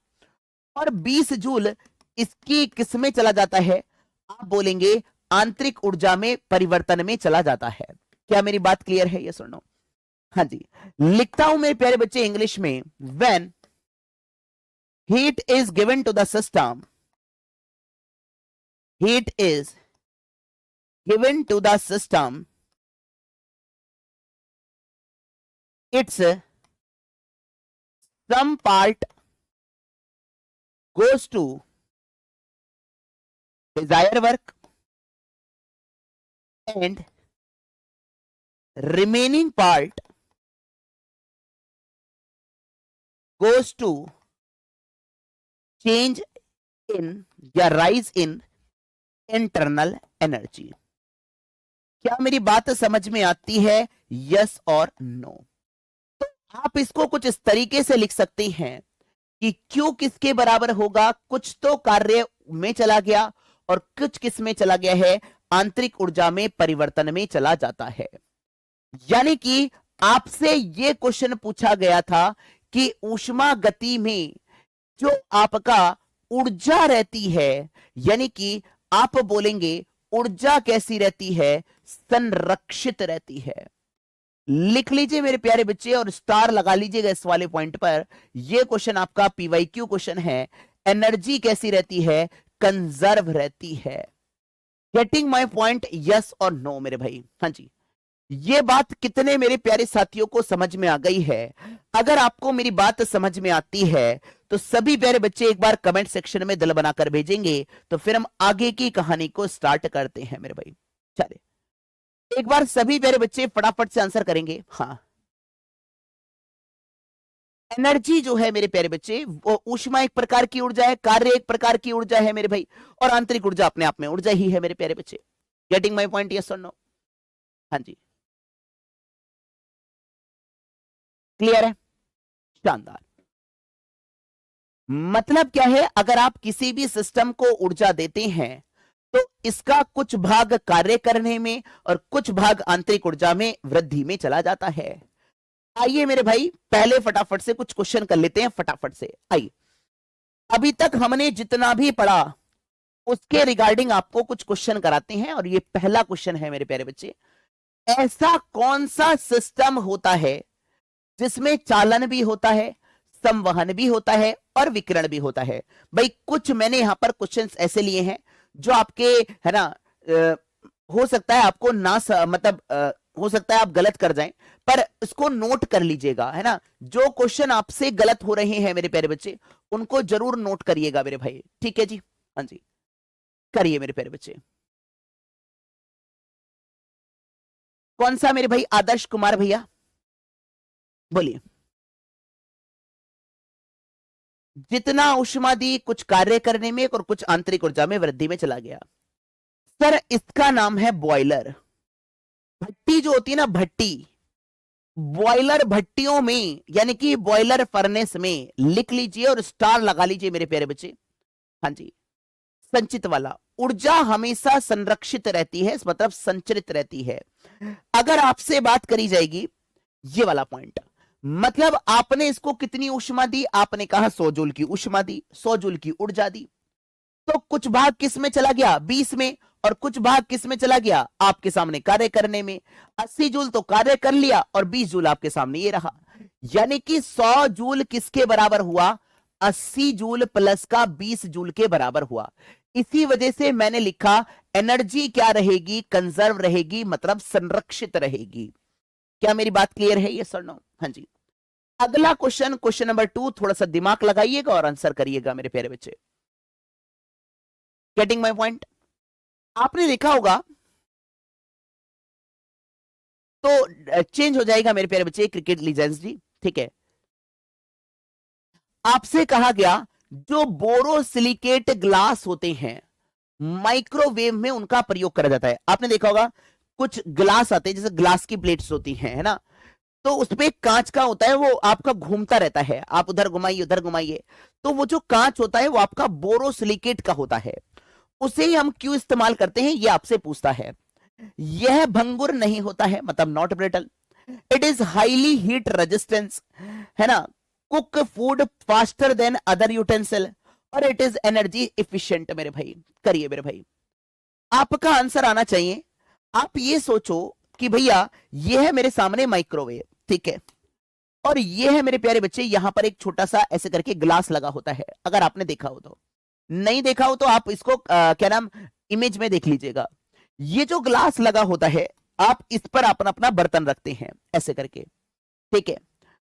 और 20 जूल इसकी किस में चला जाता है? आप बोलेंगे आंतरिक ऊर्जा में परिवर्तन में चला जाता है। क्या मेरी बात क्लियर है? ये सुनो। हाँ जी, लिखता हूं मेरे प्यारे बच्चे इंग्लिश में, when heat is given to the system, heat is given to the system, it's some part goes to desire work and remaining part goes to change in या rise in internal energy। क्या मेरी बात समझ में आती है? Yes और no? तो आप इसको कुछ इस तरीके से लिख सकते हैं कि क्यों किसके बराबर होगा, कुछ तो कार्य में चला गया और कुछ किस में चला गया है, आंतरिक ऊर्जा में परिवर्तन में चला जाता है। यानी कि आपसे यह क्वेश्चन पूछा गया था कि ऊष्मा गति में जो आपका ऊर्जा रहती है, यानी कि आप बोलेंगे ऊर्जा कैसी रहती है? संरक्षित रहती है। लिख लीजिए मेरे प्यारे बच्चे और स्टार लगा लीजिएगा इस वाले पॉइंट पर। यह क्वेश्चन आपका पीवाईक्यू क्वेश्चन है। एनर्जी कैसी रहती है? कंजर्व रहती है। Getting my point? यस और नो मेरे भाई? हाँ जी, ये बात कितने मेरे प्यारे साथियों को समझ में आ गई है? अगर आपको मेरी बात समझ में आती है तो सभी प्यारे बच्चे एक बार कमेंट सेक्शन में दिल बनाकर भेजेंगे, तो फिर हम आगे की कहानी को स्टार्ट करते हैं मेरे भाई। चलिए, एक बार सभी प्यारे बच्चे फटाफट से आंसर करेंगे। हाँ, एनर्जी जो है मेरे प्यारे बच्चे, वो ऊष्मा एक प्रकार की ऊर्जा है, कार्य एक प्रकार की ऊर्जा है मेरे भाई, और आंतरिक ऊर्जा अपने आप में ऊर्जा ही है मेरे प्यारे बच्चे। गेटिंग माई पॉइंट, यस और नो? हाँ जी, क्लियर है, शानदार। मतलब क्या है, अगर आप किसी भी सिस्टम को ऊर्जा देते हैं तो इसका कुछ भाग कार्य करने में और कुछ भाग आंतरिक ऊर्जा में वृद्धि में चला जाता है। आइए मेरे भाई, पहले फटाफट से कुछ क्वेश्चन कर लेते हैं, फटाफट से आइए। अभी तक हमने जितना भी पढ़ा उसके रिगार्डिंग आपको कुछ क्वेश्चन कराते हैं, और ये पहला क्वेश्चन है मेरे प्यारे बच्चे, ऐसा कौन सा सिस्टम होता है जिसमें चालन भी होता है, संवहन भी होता है और विकिरण भी होता है? भाई कुछ मैंने यहां पर क्वेश्चंस ऐसे लिए हैं जो आपके, है ना, हो सकता है आपको ना मतलब हो सकता है आप गलत कर जाएं, पर इसको नोट कर लीजिएगा, है ना। जो क्वेश्चन आपसे गलत हो रहे हैं मेरे प्यारे बच्चे, उनको जरूर नोट करिएगा मेरे भाई, ठीक है जी? हाँ जी, करिए मेरे प्यारे बच्चे। कौन सा मेरे भाई? आदर्श कुमार भैया बोलिए। जितना ऊष्मा दी कुछ कार्य करने में और कुछ आंतरिक ऊर्जा में वृद्धि में चला गया। सर इसका नाम है बॉयलर। भट्टी जो होती है ना, भट्टी, बॉयलर भट्टियों में, यानी कि बॉयलर फर्नेस में, लिख लीजिए और स्टार लगा लीजिए मेरे प्यारे बच्चे। हाँ जी, संचित वाला, ऊर्जा हमेशा संरक्षित रहती है, मतलब संचरित रहती है। अगर आपसे बात करी जाएगी ये वाला पॉइंट, मतलब आपने इसको कितनी ऊष्मा दी, आपने कहा 100 जूल की ऊष्मा दी, 100 जूल की ऊर्जा दी, तो कुछ भाग किस में चला गया? 20 में, और कुछ भाग किस में चला गया? आपके सामने कार्य करने में। 80 जूल तो कार्य कर लिया और 20 जूल आपके सामने ये रहा, यानी कि 100 जूल किसके बराबर हुआ? 80 जूल प्लस का 20 जूल के बराबर हुआ। इसी वजह से मैंने लिखा एनर्जी क्या रहेगी? कंजर्व रहेगी, मतलब संरक्षित रहेगी। क्या मेरी बात क्लियर है? ये सर नो? हाँ जी। अगला क्वेश्चन, क्वेश्चन नंबर 2, थोड़ा सा दिमाग लगाइएगा और आंसर करिएगा मेरे प्यारे बच्चे। Getting my point? आपने देखा होगा, तो चेंज हो जाएगा मेरे प्यारे बच्चे, क्रिकेट लीजेंड्स जी, ठीक है। आपसे कहा गया जो बोरोसिलिकेट ग्लास होते हैं माइक्रोवेव में उनका प्रयोग करा जाता है। आपने देखा होगा कुछ ग्लास आते हैं, जैसे ग्लास की प्लेट्स होती हैं, है ना, तो उसपे कांच का होता है, वो आपका घूमता रहता है, आप उधर घुमाइए उधर घुमाइए, तो वो जो कांच होता है वो आपका बोरोसिलिकेट का होता है। उसे ही हम क्यों इस्तेमाल करते हैं, ये आपसे पूछता है। यह भंगुर नहीं होता है, मतलब not brittle, it is highly heat resistance, है ना, cook food faster than other utensil, और इट इज एनर्जी इफिशिएंट। मेरे भाई करिए मेरे भाई, आपका आंसर आना चाहिए। आप ये सोचो कि भैया ये है मेरे सामने माइक्रोवेव, ठीक है, और ये है मेरे प्यारे बच्चे, यहां पर एक छोटा सा ऐसे करके ग्लास लगा होता है। अगर आपने देखा हो तो, नहीं देखा हो तो आप इसको क्या नाम, इमेज में देख लीजिएगा। ये जो ग्लास लगा होता है, आप इस पर अपना अपना बर्तन रखते हैं ऐसे करके, ठीक है।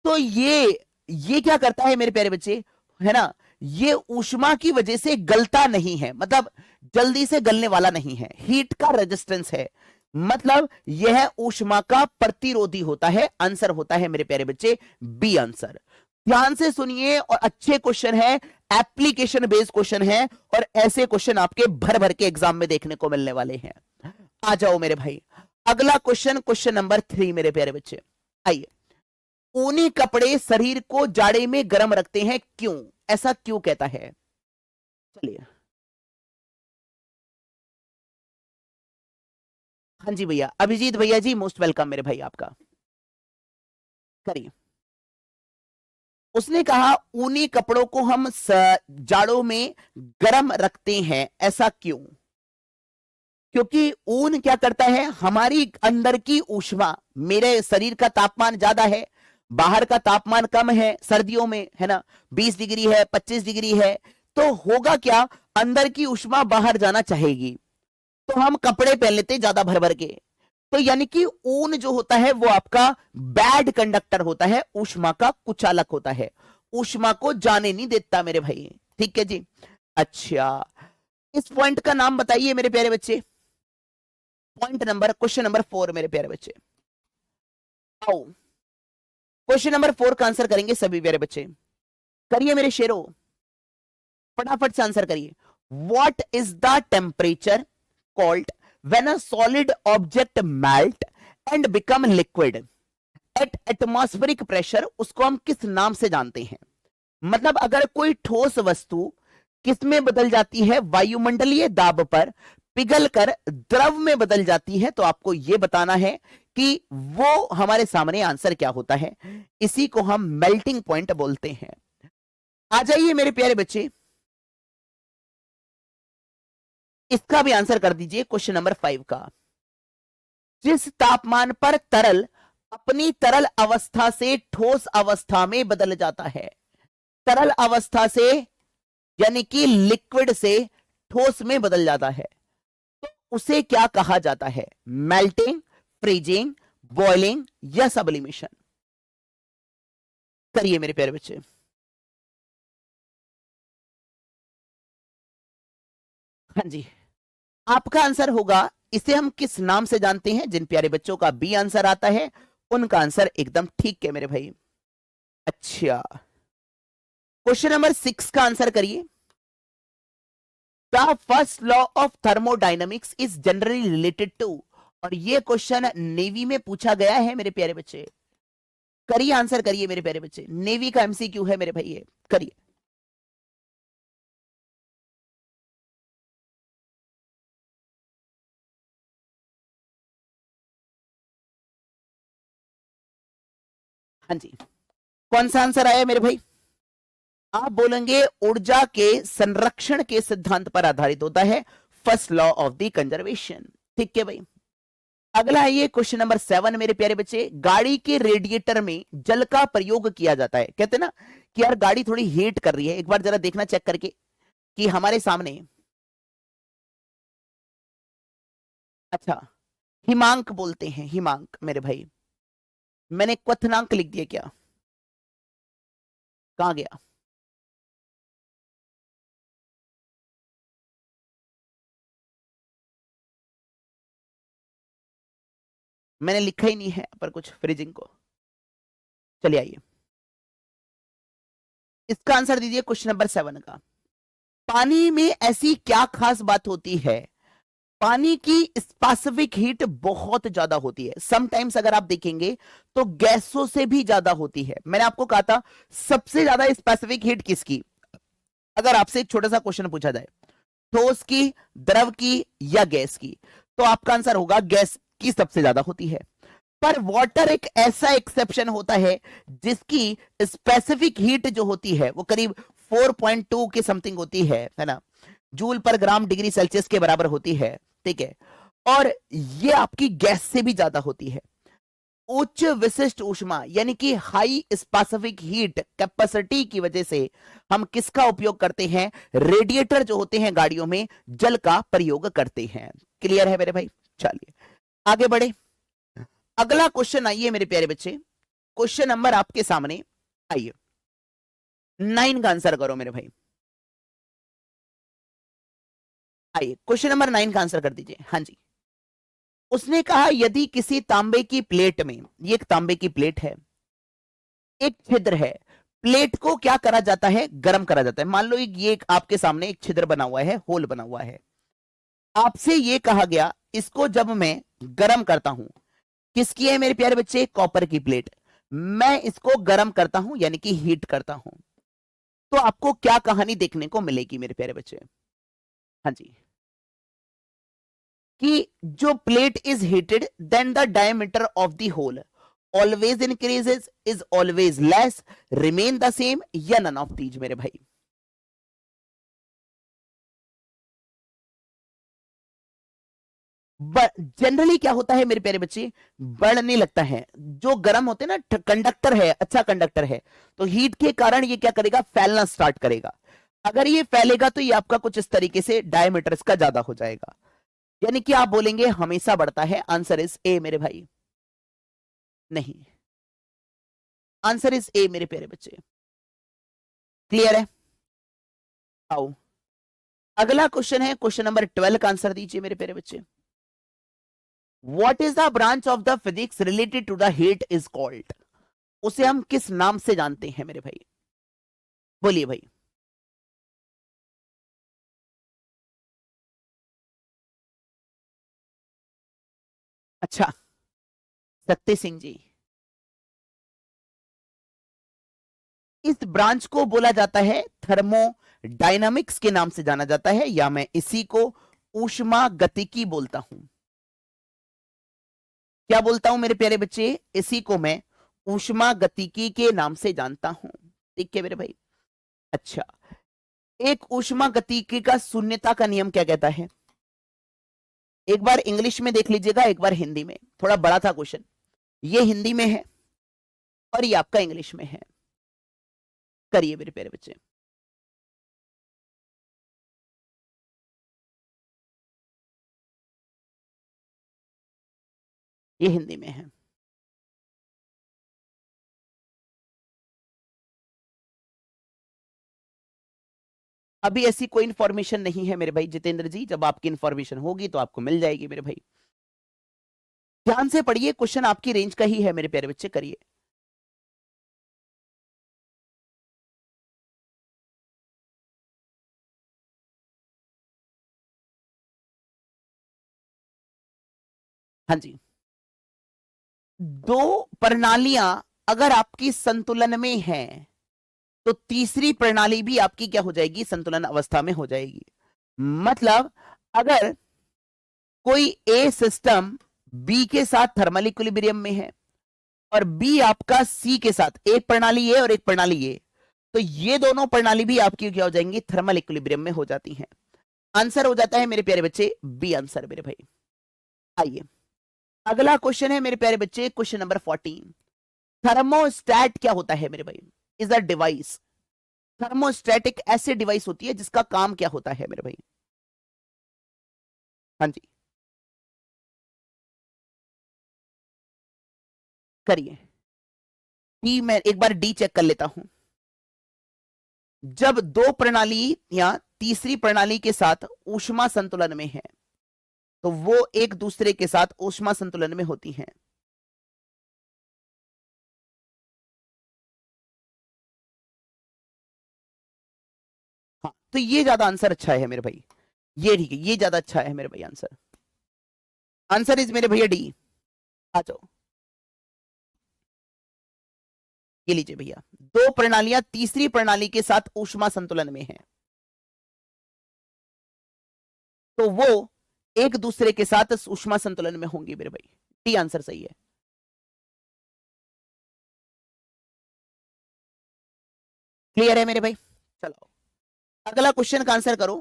तो ये क्या करता है मेरे प्यारे बच्चे, है ना, ये ऊष्मा की वजह से गलता नहीं है, मतलब जल्दी से गलने वाला नहीं है, हीट का रेजिस्टेंस है, मतलब यह ऊष्मा का प्रतिरोधी होता है। आंसर होता है मेरे प्यारे बच्चे बी आंसर। ध्यान से सुनिए, और अच्छे क्वेश्चन है, एप्लीकेशन बेस्ड क्वेश्चन है, और ऐसे क्वेश्चन आपके भर भर के एग्जाम में देखने को मिलने वाले हैं। आ जाओ मेरे भाई, अगला क्वेश्चन, क्वेश्चन नंबर 3 मेरे प्यारे बच्चे, आइए। ऊनी कपड़े शरीर को जाड़े में गर्म रखते हैं, क्यों? ऐसा क्यों कहता है? चलिए, हाँ जी भैया, अभिजीत भैया जी, मोस्ट वेलकम मेरे भाई आपका, करिए। उसने कहा ऊनी कपड़ों को हम जाड़ों में गर्म रखते हैं, ऐसा क्यों? क्योंकि ऊन क्या करता है, हमारी अंदर की ऊष्मा, मेरे शरीर का तापमान ज्यादा है, बाहर का तापमान कम है सर्दियों में, है ना, 20 डिग्री है, 25 डिग्री है, तो होगा क्या, अंदर की ऊष्मा बाहर जाना चाहेगी, तो हम कपड़े पहन लेते ज्यादा भर भर के। तो यानी कि ऊन जो होता है वो आपका बैड कंडक्टर होता है, ऊष्मा का कुचालक होता है, ऊष्मा को जाने नहीं देता मेरे भाई, ठीक है जी। अच्छा, इस पॉइंट का नाम बताइए मेरे प्यारे बच्चे, क्वेश्चन नंबर 4 मेरे प्यारे बच्चे। आओ क्वेश्चन नंबर 4 का आंसर करेंगे सभी प्यारे बच्चे। करिए मेरे शेरों, फटाफट से आंसर करिए। What is the temperature called when a solid object melt and become liquid at atmospheric pressure? उसको हम किस नाम से जानते हैं? मतलब अगर कोई ठोस वस्तु किसमें बदल जाती है? वायुमंडलीय दाब पर पिघलकर द्रव में बदल जाती है, तो आपको यह बताना है कि वो हमारे सामने आंसर क्या होता है। इसी को हम मेल्टिंग पॉइंट बोलते हैं। आ जाइए मेरे प्यारे बच्चे, इसका भी आंसर कर दीजिए क्वेश्चन नंबर 5 का। जिस तापमान पर तरल अपनी तरल अवस्था से ठोस अवस्था में बदल जाता है, तरल अवस्था से यानी कि लिक्विड से ठोस में बदल जाता है, तो उसे क्या कहा जाता है? मेल्टिंग, फ्रीजिंग, बॉइलिंग या सब्लिमेशन? करिए मेरे प्यारे बच्चे। हाँ जी, आपका आंसर होगा, इसे हम किस नाम से जानते हैं? जिन प्यारे बच्चों का बी आंसर आता है उनका आंसर एकदम ठीक है मेरे भाई। अच्छा, क्वेश्चन नंबर 6 का आंसर करिए। The first law of thermodynamics is generally related to, और ये क्वेश्चन नेवी में पूछा गया है मेरे प्यारे बच्चे। करिए आंसर करिए मेरे प्यारे बच्चे, नेवी का एमसीक्यू है मेरे भाई, ये करिए। हाँ जी, कौन सा आंसर आया मेरे भाई? आप बोलेंगे ऊर्जा के संरक्षण के सिद्धांत पर आधारित होता है, first law of the conservation. ठीक है भाई, अगला है ये क्वेश्चन नंबर 7 मेरे प्यारे बच्चे। गाड़ी के रेडिएटर में जल का प्रयोग किया जाता है। कहते हैं ना कि यार गाड़ी थोड़ी हीट कर रही है, एक बार जरा देखना चेक करके कि हमारे सामने। अच्छा, हिमांक बोलते हैं, हिमांक मेरे भाई। मैंने क्वथनांक लिख दिया क्या? कहां गया? मैंने लिखा ही नहीं है पर कुछ फ्रीजिंग को। चलिए आइए, इसका आंसर दीजिए क्वेश्चन नंबर 7 का। पानी में ऐसी क्या खास बात होती है? पानी की स्पेसिफिक हीट बहुत ज्यादा होती है। समटाइम्स अगर आप देखेंगे तो गैसों से भी ज्यादा होती है। मैंने आपको कहा था सबसे ज्यादा स्पेसिफिक हीट किसकी? अगर आपसे एक छोटा सा क्वेश्चन पूछा जाए, ठोस की, द्रव की या गैस की, तो आपका आंसर होगा गैस की सबसे ज्यादा होती है। पर वाटर एक ऐसा एक्सेप्शन होता है जिसकी स्पेसिफिक हीट जो होती है वो करीब 4.2 के समथिंग होती है ना, जूल पर ग्राम डिग्री सेल्सियस के बराबर होती है। ठीक है, और ये आपकी गैस से भी ज्यादा होती है। उच्च विशिष्ट ऊष्मा यानी कि हाई स्पेसिफिक हीट कैपेसिटी की वजह से हम किसका उपयोग करते हैं? रेडिएटर जो होते हैं गाड़ियों में जल का प्रयोग करते हैं। क्लियर है मेरे भाई? चलिए आगे बढ़े। अगला क्वेश्चन आइए मेरे प्यारे बच्चे, क्वेश्चन नंबर आपके सामने आइए 9 का आंसर करो मेरे भाई। आइए क्वेश्चन नंबर 9 का आंसर कर दीजिए। हाँ जी, उसने कहा यदि किसी तांबे की प्लेट में, ये एक तांबे की प्लेट है, एक छिद्र है, प्लेट को क्या करा जाता है? गर्म करा जाता है। मान लो ये एक आपके सामने एक छिद्र बना हुआ है, होल बना हुआ है। आपसे ये कहा गया इसको जब मैं गर्म करता हूं, किसकी है मेरे प्यारे बच्चे? कॉपर की प्लेट। मैं इसको गर्म करता हूं यानी कि हीट करता हूं, तो आपको क्या कहानी देखने को मिलेगी मेरे प्यारे बच्चे? हाँ जी, कि जो plate is heated then the diameter of the hole always increases, is always less, remain the same, या नन ऑफ दीज मेरे भाई? जनरली क्या होता है मेरे प्यारे बच्चे? बढ़ने लगता है। जो गर्म होते हैं ना, कंडक्टर है, अच्छा कंडक्टर है, तो हीट के कारण ये क्या करेगा? फैलना स्टार्ट करेगा। अगर ये फैलेगा तो ये आपका कुछ इस तरीके से डायमीटर इसका ज्यादा हो जाएगा, यानी कि आप बोलेंगे हमेशा बढ़ता है। आंसर इज ए मेरे भाई। नहीं, आंसर इज ए मेरे प्यारे बच्चे। क्लियर है? आओ, अगला क्वेश्चन है क्वेश्चन नंबर 12 का आंसर दीजिए मेरे प्यारे बच्चे। What is the branch of the physics related to the heat is called? उसे हम किस नाम से जानते हैं मेरे भाई? बोलिए भाई। अच्छा, सत्य सिंह जी। इस ब्रांच को बोला जाता है थर्मोडायनामिक्स के नाम से जाना जाता है, या मैं इसी को ऊष्मा गतिकी बोलता हूं। क्या बोलता हूं मेरे प्यारे बच्चे? इसी को मैं ऊष्मा गतिकी के नाम से जानता हूं। ठीक है मेरे भाई। अच्छा, एक ऊष्मा गतिकी का शून्यता का नियम क्या कहता है? एक बार इंग्लिश में देख लीजिएगा, एक बार हिंदी में। थोड़ा बड़ा था क्वेश्चन, ये हिंदी में है और ये आपका इंग्लिश में है। करिए मेरे प्यारे बच्चे। ये हिंदी में है। अभी ऐसी कोई इंफॉर्मेशन नहीं है मेरे भाई जितेंद्र जी, जब आपकी इंफॉर्मेशन होगी तो आपको मिल जाएगी मेरे भाई। ध्यान से पढ़िए, क्वेश्चन आपकी रेंज का ही है मेरे प्यारे बच्चे। करिए। हाँ जी। दो प्रणालियां अगर आपकी संतुलन में है तो तीसरी प्रणाली भी आपकी क्या हो जाएगी? संतुलन अवस्था में हो जाएगी। मतलब अगर कोई ए सिस्टम बी के साथ थर्मल इक्विलिब्रियम में है और बी आपका सी के साथ, एक प्रणाली ए और एक प्रणाली ए, तो ये दोनों प्रणाली भी आपकी क्या हो जाएंगी? थर्मल इक्विलिब्रियम में हो जाती हैं। आंसर हो जाता है मेरे प्यारे बच्चे बी आंसर मेरे भाई। आइए, अगला क्वेश्चन है मेरे प्यारे बच्चे, क्वेश्चन नंबर 14। थर्मोस्टेट क्या होता है मेरे भाई? Is a device. थर्मोस्टेट एक ऐसी डिवाइस होती है जिसका काम क्या होता है मेरे भाई? हाँ जी, करिए। डी, मैं एक बार डी चेक कर लेता हूं। जब दो प्रणाली या तीसरी प्रणाली के साथ ऊष्मा संतुलन में है तो वो एक दूसरे के साथ ऊष्मा संतुलन में होती हैं। हाँ, तो ये ज्यादा आंसर अच्छा है मेरे भाई। ये ठीक है, ये ज्यादा अच्छा है मेरे भाई आंसर। आंसर इज मेरे भैया डी। आ जाओ, ये लीजिए भैया। दो प्रणालियां तीसरी प्रणाली के साथ ऊष्मा संतुलन में है तो वो एक दूसरे के साथ ऊष्मा संतुलन में होंगी मेरे भाई। डी आंसर सही है। क्लियर है मेरे भाई? चलो, अगला क्वेश्चन का आंसर करो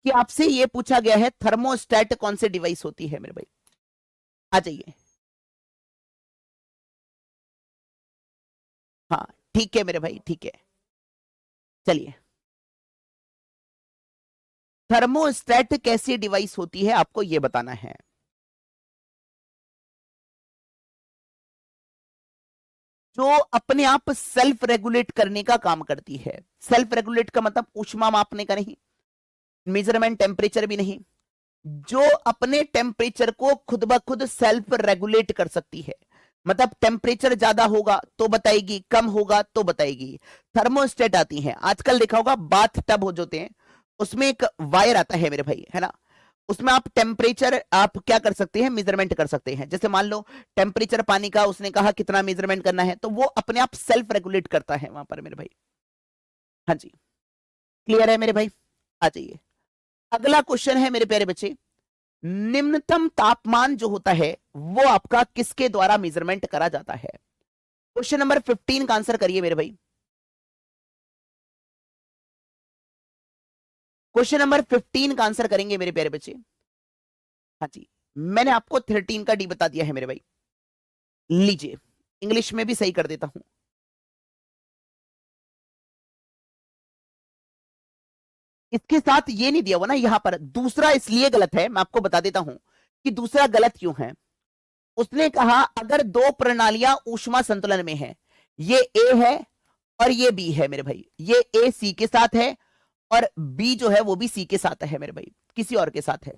कि आपसे ये पूछा गया है थर्मोस्टेट कौन सी डिवाइस होती है मेरे भाई? आ जाइए। हाँ, ठीक है मेरे भाई, ठीक है। चलिए, थर्मोस्टेट कैसी डिवाइस होती है आपको ये बताना है। जो अपने आप सेल्फ रेगुलेट करने का काम करती है। सेल्फ रेगुलेट का मतलब ऊष्मा मापने का नहीं, मेजरमेंट टेम्परेचर भी नहीं, जो अपने टेम्परेचर को खुद ब खुद सेल्फ रेगुलेट कर सकती है। मतलब टेम्परेचर ज्यादा होगा तो बताएगी, कम होगा तो बताएगी। थर्मोस्टेट आती है, आजकल देखा होगा बाथ टब हो जाते हैं, उसमें एक वायर आता है मेरे भाई, है ना? उसमें आप टेम्परेचर आप क्या कर सकते हैं? मेजरमेंट कर सकते हैं। जैसे मान लो टेम्परेचर पानी का उसने कहा कितना मेजरमेंट करना है, तो वो अपने आप सेल्फ रेगुलेट करता है वहां पर मेरे भाई। हाँ जी, क्लियर है मेरे भाई? आ जाइए। अगला क्वेश्चन है मेरे प्यारे बच्चे, निम्नतम तापमान जो होता है वो आपका किसके द्वारा मेजरमेंट करा जाता है? क्वेश्चन नंबर 15 का आंसर करिए मेरे भाई। क्वेश्चन नंबर 15 का आंसर करेंगे मेरे प्यारे बच्चे। हाँ जी, मैंने आपको 13 का डी बता दिया है मेरे भाई। लीजिए, इंग्लिश में भी सही कर देता हूं। इसके साथ ये नहीं दिया हुआ ना यहां पर, दूसरा इसलिए गलत है, मैं आपको बता देता हूं कि दूसरा गलत क्यों है। उसने कहा अगर दो प्रणालियां ऊष्मा संतुलन में है, ये ए है और ये बी है मेरे भाई, ये ए सी के साथ है और बी जो है वो भी सी के साथ है मेरे भाई, किसी और के साथ है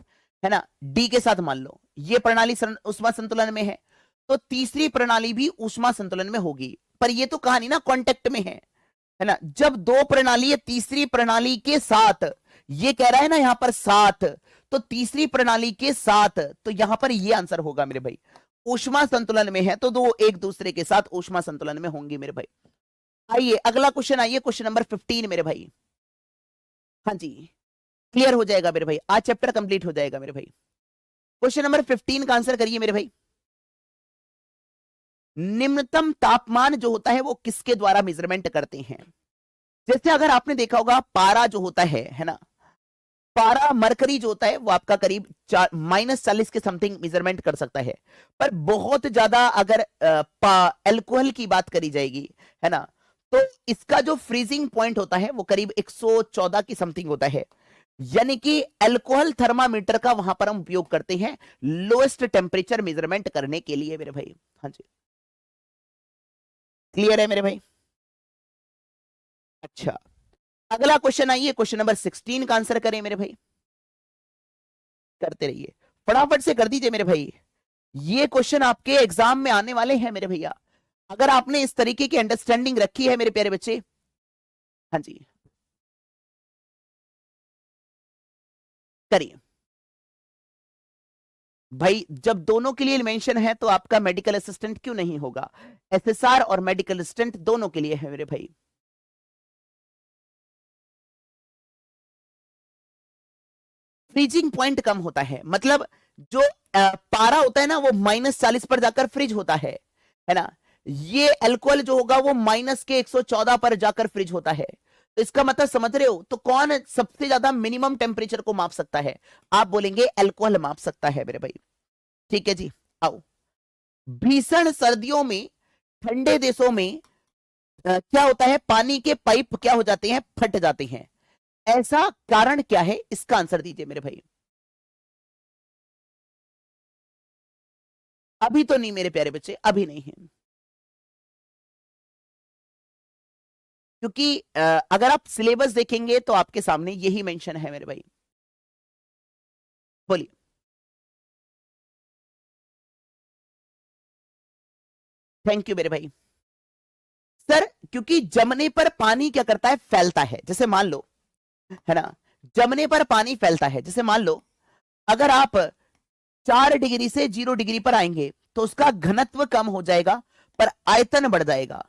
है ना, डी के साथ मान लो ये प्रणाली ऊष्मा संतुलन में है, तो तीसरी प्रणाली भी ऊष्मा संतुलन में होगी। पर ये तो कहानी ना कांटेक्ट में है ना, जब दो प्रणाली है तीसरी प्रणाली के साथ, ये कह रहा है ना यहां पर साथ, तो तीसरी प्रणाली के साथ, तो यहां पर ये आंसर होगा मेरे भाई। ऊष्मा संतुलन में है तो दो एक दूसरे के साथ ऊष्मा संतुलन में होंगे मेरे भाई। आइए अगला क्वेश्चन, आइए क्वेश्चन नंबर 15 मेरे भाई। हाँ जी, क्लियर हो जाएगा मेरे भाई, आज चैप्टर कंप्लीट हो जाएगा मेरे भाई। क्वेश्चन नंबर 15 का आंसर करिए मेरे भाई। निम्नतम तापमान जो होता है वो किसके द्वारा मेजरमेंट करते हैं? जैसे अगर आपने देखा होगा पारा जो होता है ना, पारा मरकरी जो होता है वो आपका करीब -40 के समथिंग मेजरमेंट कर सकता है। पर बहुत ज्यादा अगर अल्कोहल की बात करी जाएगी, है ना, तो इसका जो फ्रीजिंग पॉइंट होता है वो करीब 114 की समथिंग होता है। यानी कि अल्कोहल थर्मामीटर का वहां पर हम उपयोग करते हैं लोएस्ट टेम्परेचर मेजरमेंट करने के लिए मेरे भाई। हाँ जी, क्लियर है मेरे भाई? अच्छा, अगला क्वेश्चन, आइए क्वेश्चन नंबर 16 का आंसर करें मेरे भाई। करते रहिए, फटाफट से कर दीजिए मेरे भाई, ये क्वेश्चन आपके एग्जाम में आने वाले हैं मेरे भैया, अगर आपने इस तरीके की अंडरस्टैंडिंग रखी है मेरे प्यारे बच्चे। हाँ जी, करिए भाई, जब दोनों के लिए मेंशन है तो आपका मेडिकल असिस्टेंट क्यों नहीं होगा? एसएसआर और मेडिकल असिस्टेंट दोनों के लिए है मेरे भाई। फ्रीजिंग पॉइंट कम होता है, मतलब जो पारा होता है ना वो -40 पर जाकर फ्रिज होता है ना, ये अल्कोहल जो होगा वो माइनस के 114 पर जाकर फ्रिज होता है। तो इसका मतलब समझ रहे हो, तो कौन सबसे ज्यादा मिनिमम टेम्परेचर को माप सकता है? आप बोलेंगे अल्कोहल माप सकता है मेरे भाई। ठीक है जी, आओ। भीषण सर्दियों में ठंडे देशों में क्या होता है, पानी के पाइप क्या हो जाते हैं, फट जाते हैं। ऐसा कारण क्या है, इसका आंसर दीजिए मेरे भाई। अभी तो नहीं मेरे प्यारे बच्चे, अभी नहीं है, क्योंकि अगर आप सिलेबस देखेंगे तो आपके सामने यही मेंशन है मेरे भाई। बोलिए। थैंक यू मेरे भाई। सर क्योंकि जमने पर पानी क्या करता है, फैलता है। जैसे मान लो, है ना, जमने पर पानी फैलता है। जैसे मान लो अगर आप 4 डिग्री से 0 डिग्री पर आएंगे तो उसका घनत्व कम हो जाएगा पर आयतन बढ़ जाएगा।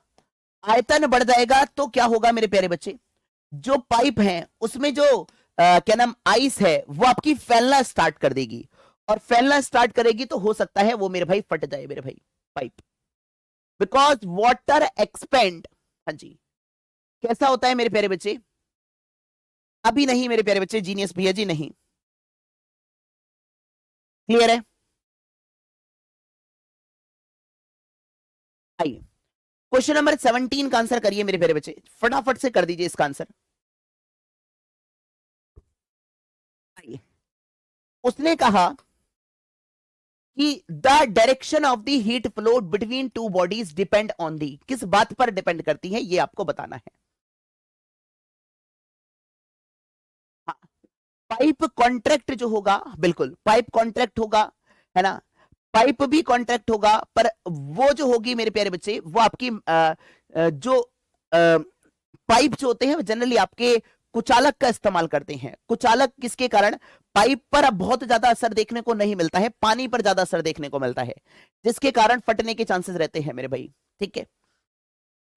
आयतन बढ़ जाएगा तो क्या होगा मेरे प्यारे बच्चे, जो पाइप है उसमें जो क्या नाम आइस है वो आपकी फैलना स्टार्ट कर देगी, और फैलना स्टार्ट करेगी तो हो सकता है वो मेरे भाई फट जाए मेरे भाई पाइप, बिकॉज वाटर एक्सपेंड। हाँ जी, कैसा होता है मेरे प्यारे बच्चे? अभी नहीं मेरे प्यारे बच्चे, जीनियस भैया जी नहीं। क्लियर है? आइए क्वेश्चन नंबर 17 का आंसर करिए मेरे प्यारे बच्चे, फटाफट से कर दीजिए इसका आंसर। आइए, उसने कहा कि the direction of the heat flow between two bodies depend on the, किस बात पर डिपेंड करती है ये आपको बताना है। हाँ, पाइप कॉन्ट्रैक्ट जो होगा, बिल्कुल पाइप कॉन्ट्रैक्ट होगा, है ना, पाइप भी कॉन्ट्रैक्ट होगा, पर वो जो होगी मेरे प्यारे बच्चे वो आपकी जो पाइप जो होते हैं जनरली आपके कुचालक का इस्तेमाल करते हैं। कुचालक किसके कारण? पाइप पर अब बहुत ज्यादा असर देखने को नहीं मिलता है, पानी पर ज्यादा असर देखने को मिलता है, जिसके कारण फटने के चांसेस रहते हैं मेरे भाई। ठीक है,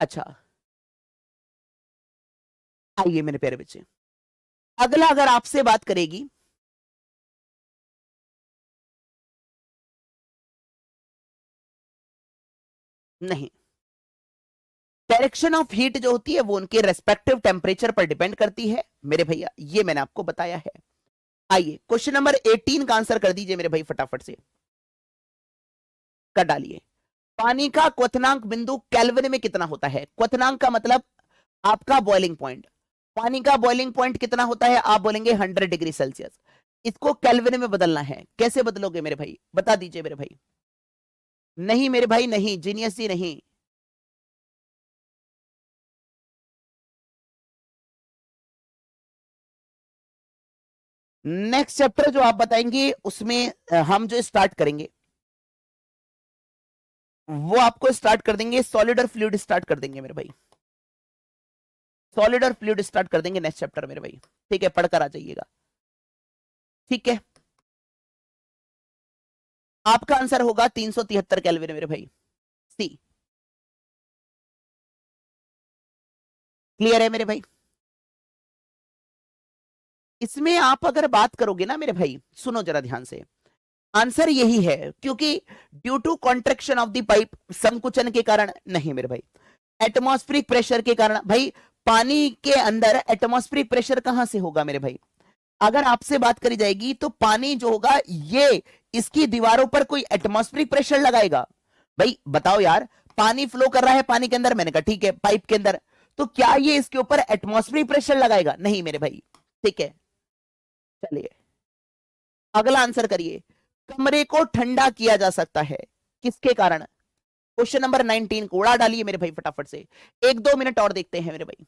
अच्छा, आइए मेरे प्यारे बच्चे, अगला अगर आपसे बात करेगी, नहीं, डायरेक्शन ऑफ हीट जो होती है वो उनके रेस्पेक्टिव टेम्परेचर पर डिपेंड करती है मेरे भैया, ये मैंने आपको बताया है। आइए क्वेश्चन नंबर 18 का आंसर कर दीजिए मेरे भाई, फटाफट से कर डालिए। पानी का क्वथनांक बिंदु केल्विन में कितना होता है? क्वथनांक का मतलब आपका बॉइलिंग पॉइंट। पानी का बॉइलिंग पॉइंट कितना होता है? आप बोलेंगे 100 डिग्री सेल्सियस। इसको केल्विन में बदलना है, कैसे बदलोगे मेरे भाई, बता दीजिए मेरे भाई। नहीं मेरे भाई नहीं, जीनियस जी नहीं। नेक्स्ट चैप्टर जो आप बताएंगे उसमें हम जो स्टार्ट करेंगे वो आपको स्टार्ट कर देंगे सॉलिड और फ्लूइड स्टार्ट कर देंगे मेरे भाई। सॉलिड और फ्लूइड स्टार्ट कर देंगे नेक्स्ट चैप्टर मेरे भाई। ठीक है, पढ़कर आ जाइएगा। ठीक है, आपका आंसर होगा 373 केल्विन मेरे भाई, सी। क्लियर है मेरे भाई? इसमें आप अगर बात करोगे ना मेरे भाई, सुनो जरा ध्यान से, आंसर यही है क्योंकि due to contraction of the pipe, संकुचन के कारण नहीं मेरे भाई, एटमॉस्फेरिक प्रेशर के कारण। भाई पानी के अंदर एटमॉस्फेरिक प्रेशर कहां से होगा मेरे भाई? अगर आपसे बात करी जाएगी तो पानी जो होगा ये इसकी दीवारों पर कोई एटमॉस्फेरिक प्रेशर लगाएगा? भाई बताओ यार, पानी फ्लो कर रहा है पानी के अंदर, मैंने कहा ठीक है पाइप के अंदर, तो क्या ये इसके ऊपर एटमॉस्फेरिक प्रेशर लगाएगा? नहीं मेरे भाई। ठीक है, चलिए अगला आंसर करिए। कमरे को ठंडा किया जा सकता है किसके कारण? क्वेश्चन नंबर 19 को उड़ा डालिए मेरे भाई फटाफट से, 1-2 मिनट और देखते हैं मेरे भाई।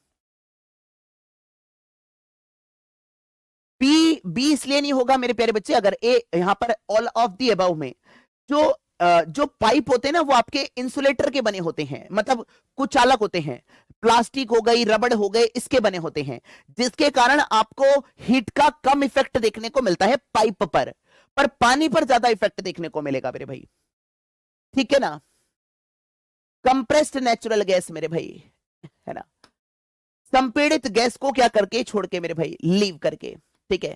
बी इसलिए नहीं होगा मेरे प्यारे बच्चे, अगर ए यहां पर ऑल ऑफ दी अबव में जो जो पाइप होते हैं ना वो आपके इंसुलेटर के बने होते हैं, मतलब कुछ चालक होते हैं, प्लास्टिक हो गई, रबड़ हो गए, इसके बने होते हैं, जिसके कारण आपको हीट का कम इफेक्ट देखने को मिलता है पाइप पर पानी पर ज्यादा इफेक्ट देखने को मिलेगा मेरे भाई। ठीक है ना? कंप्रेस्ड नेचुरल गैस मेरे भाई, है ना, संपीड़ित गैस को क्या करके छोड़ के मेरे भाई, लीव करके। ठीक है,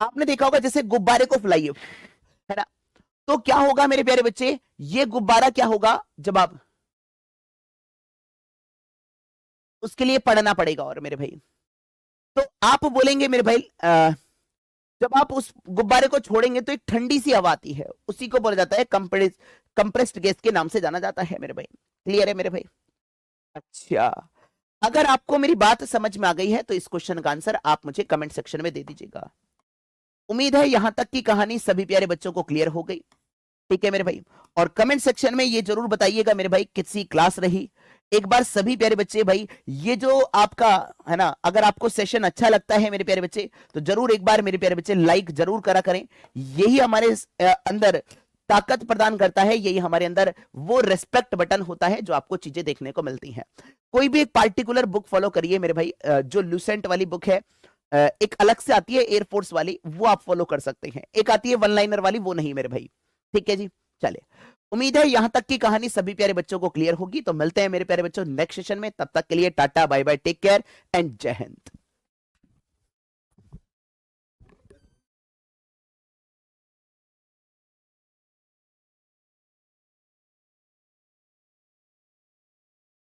आपने देखा होगा जैसे गुब्बारे को फुलाइए, है ना, तो क्या होगा मेरे प्यारे बच्चे, ये गुब्बारा क्या होगा, जब आप उसके लिए पढ़ना पड़ेगा और मेरे भाई, तो आप बोलेंगे मेरे भाई जब आप उस गुब्बारे को छोड़ेंगे तो एक ठंडी सी हवा आती है, उसी को बोला जाता है कंप्रेस्ड गैस के नाम से जाना जाता है मेरे भाई। क्लियर है मेरे भाई? अच्छा, अगर आपको मेरी बात समझ में आ गई है तो इस क्वेश्चन का आंसर आप मुझे कमेंट सेक्शन में दे दीजिएगा। उम्मीद है यहां तक की कहानी सभी प्यारे बच्चों को क्लियर हो गई। ठीक है मेरे भाई, और कमेंट सेक्शन में ये जरूर बताइएगा मेरे भाई कितनी क्लास रही। एक बार सभी प्यारे बच्चे भाई, ये जो आपका है ना, अगर आपको सेशन अच्छा लगता है मेरे प्यारे बच्चे तो जरूर एक बार मेरे प्यारे बच्चे लाइक जरूर करा करें। यही हमारे अंदर ताकत प्रदान करता है, यही हमारे अंदर वो रेस्पेक्ट बटन होता है जो आपको चीजें देखने को मिलती हैं। कोई भी एक पार्टिकुलर बुक फॉलो करिए मेरे भाई, जो लूसेंट वाली बुक है, एक अलग से आती है एयरफोर्स वाली, वो आप फॉलो कर सकते हैं, एक आती है वन लाइनर वाली, वो नहीं मेरे भाई। ठीक है जी, चले, उम्मीद है यहां तक की कहानी सभी प्यारे बच्चों को क्लियर होगी। तो मिलते हैं मेरे प्यारे बच्चों नेक्स्ट सेशन में, तब तक के लिए tata bye bye, take care and जय हिंद।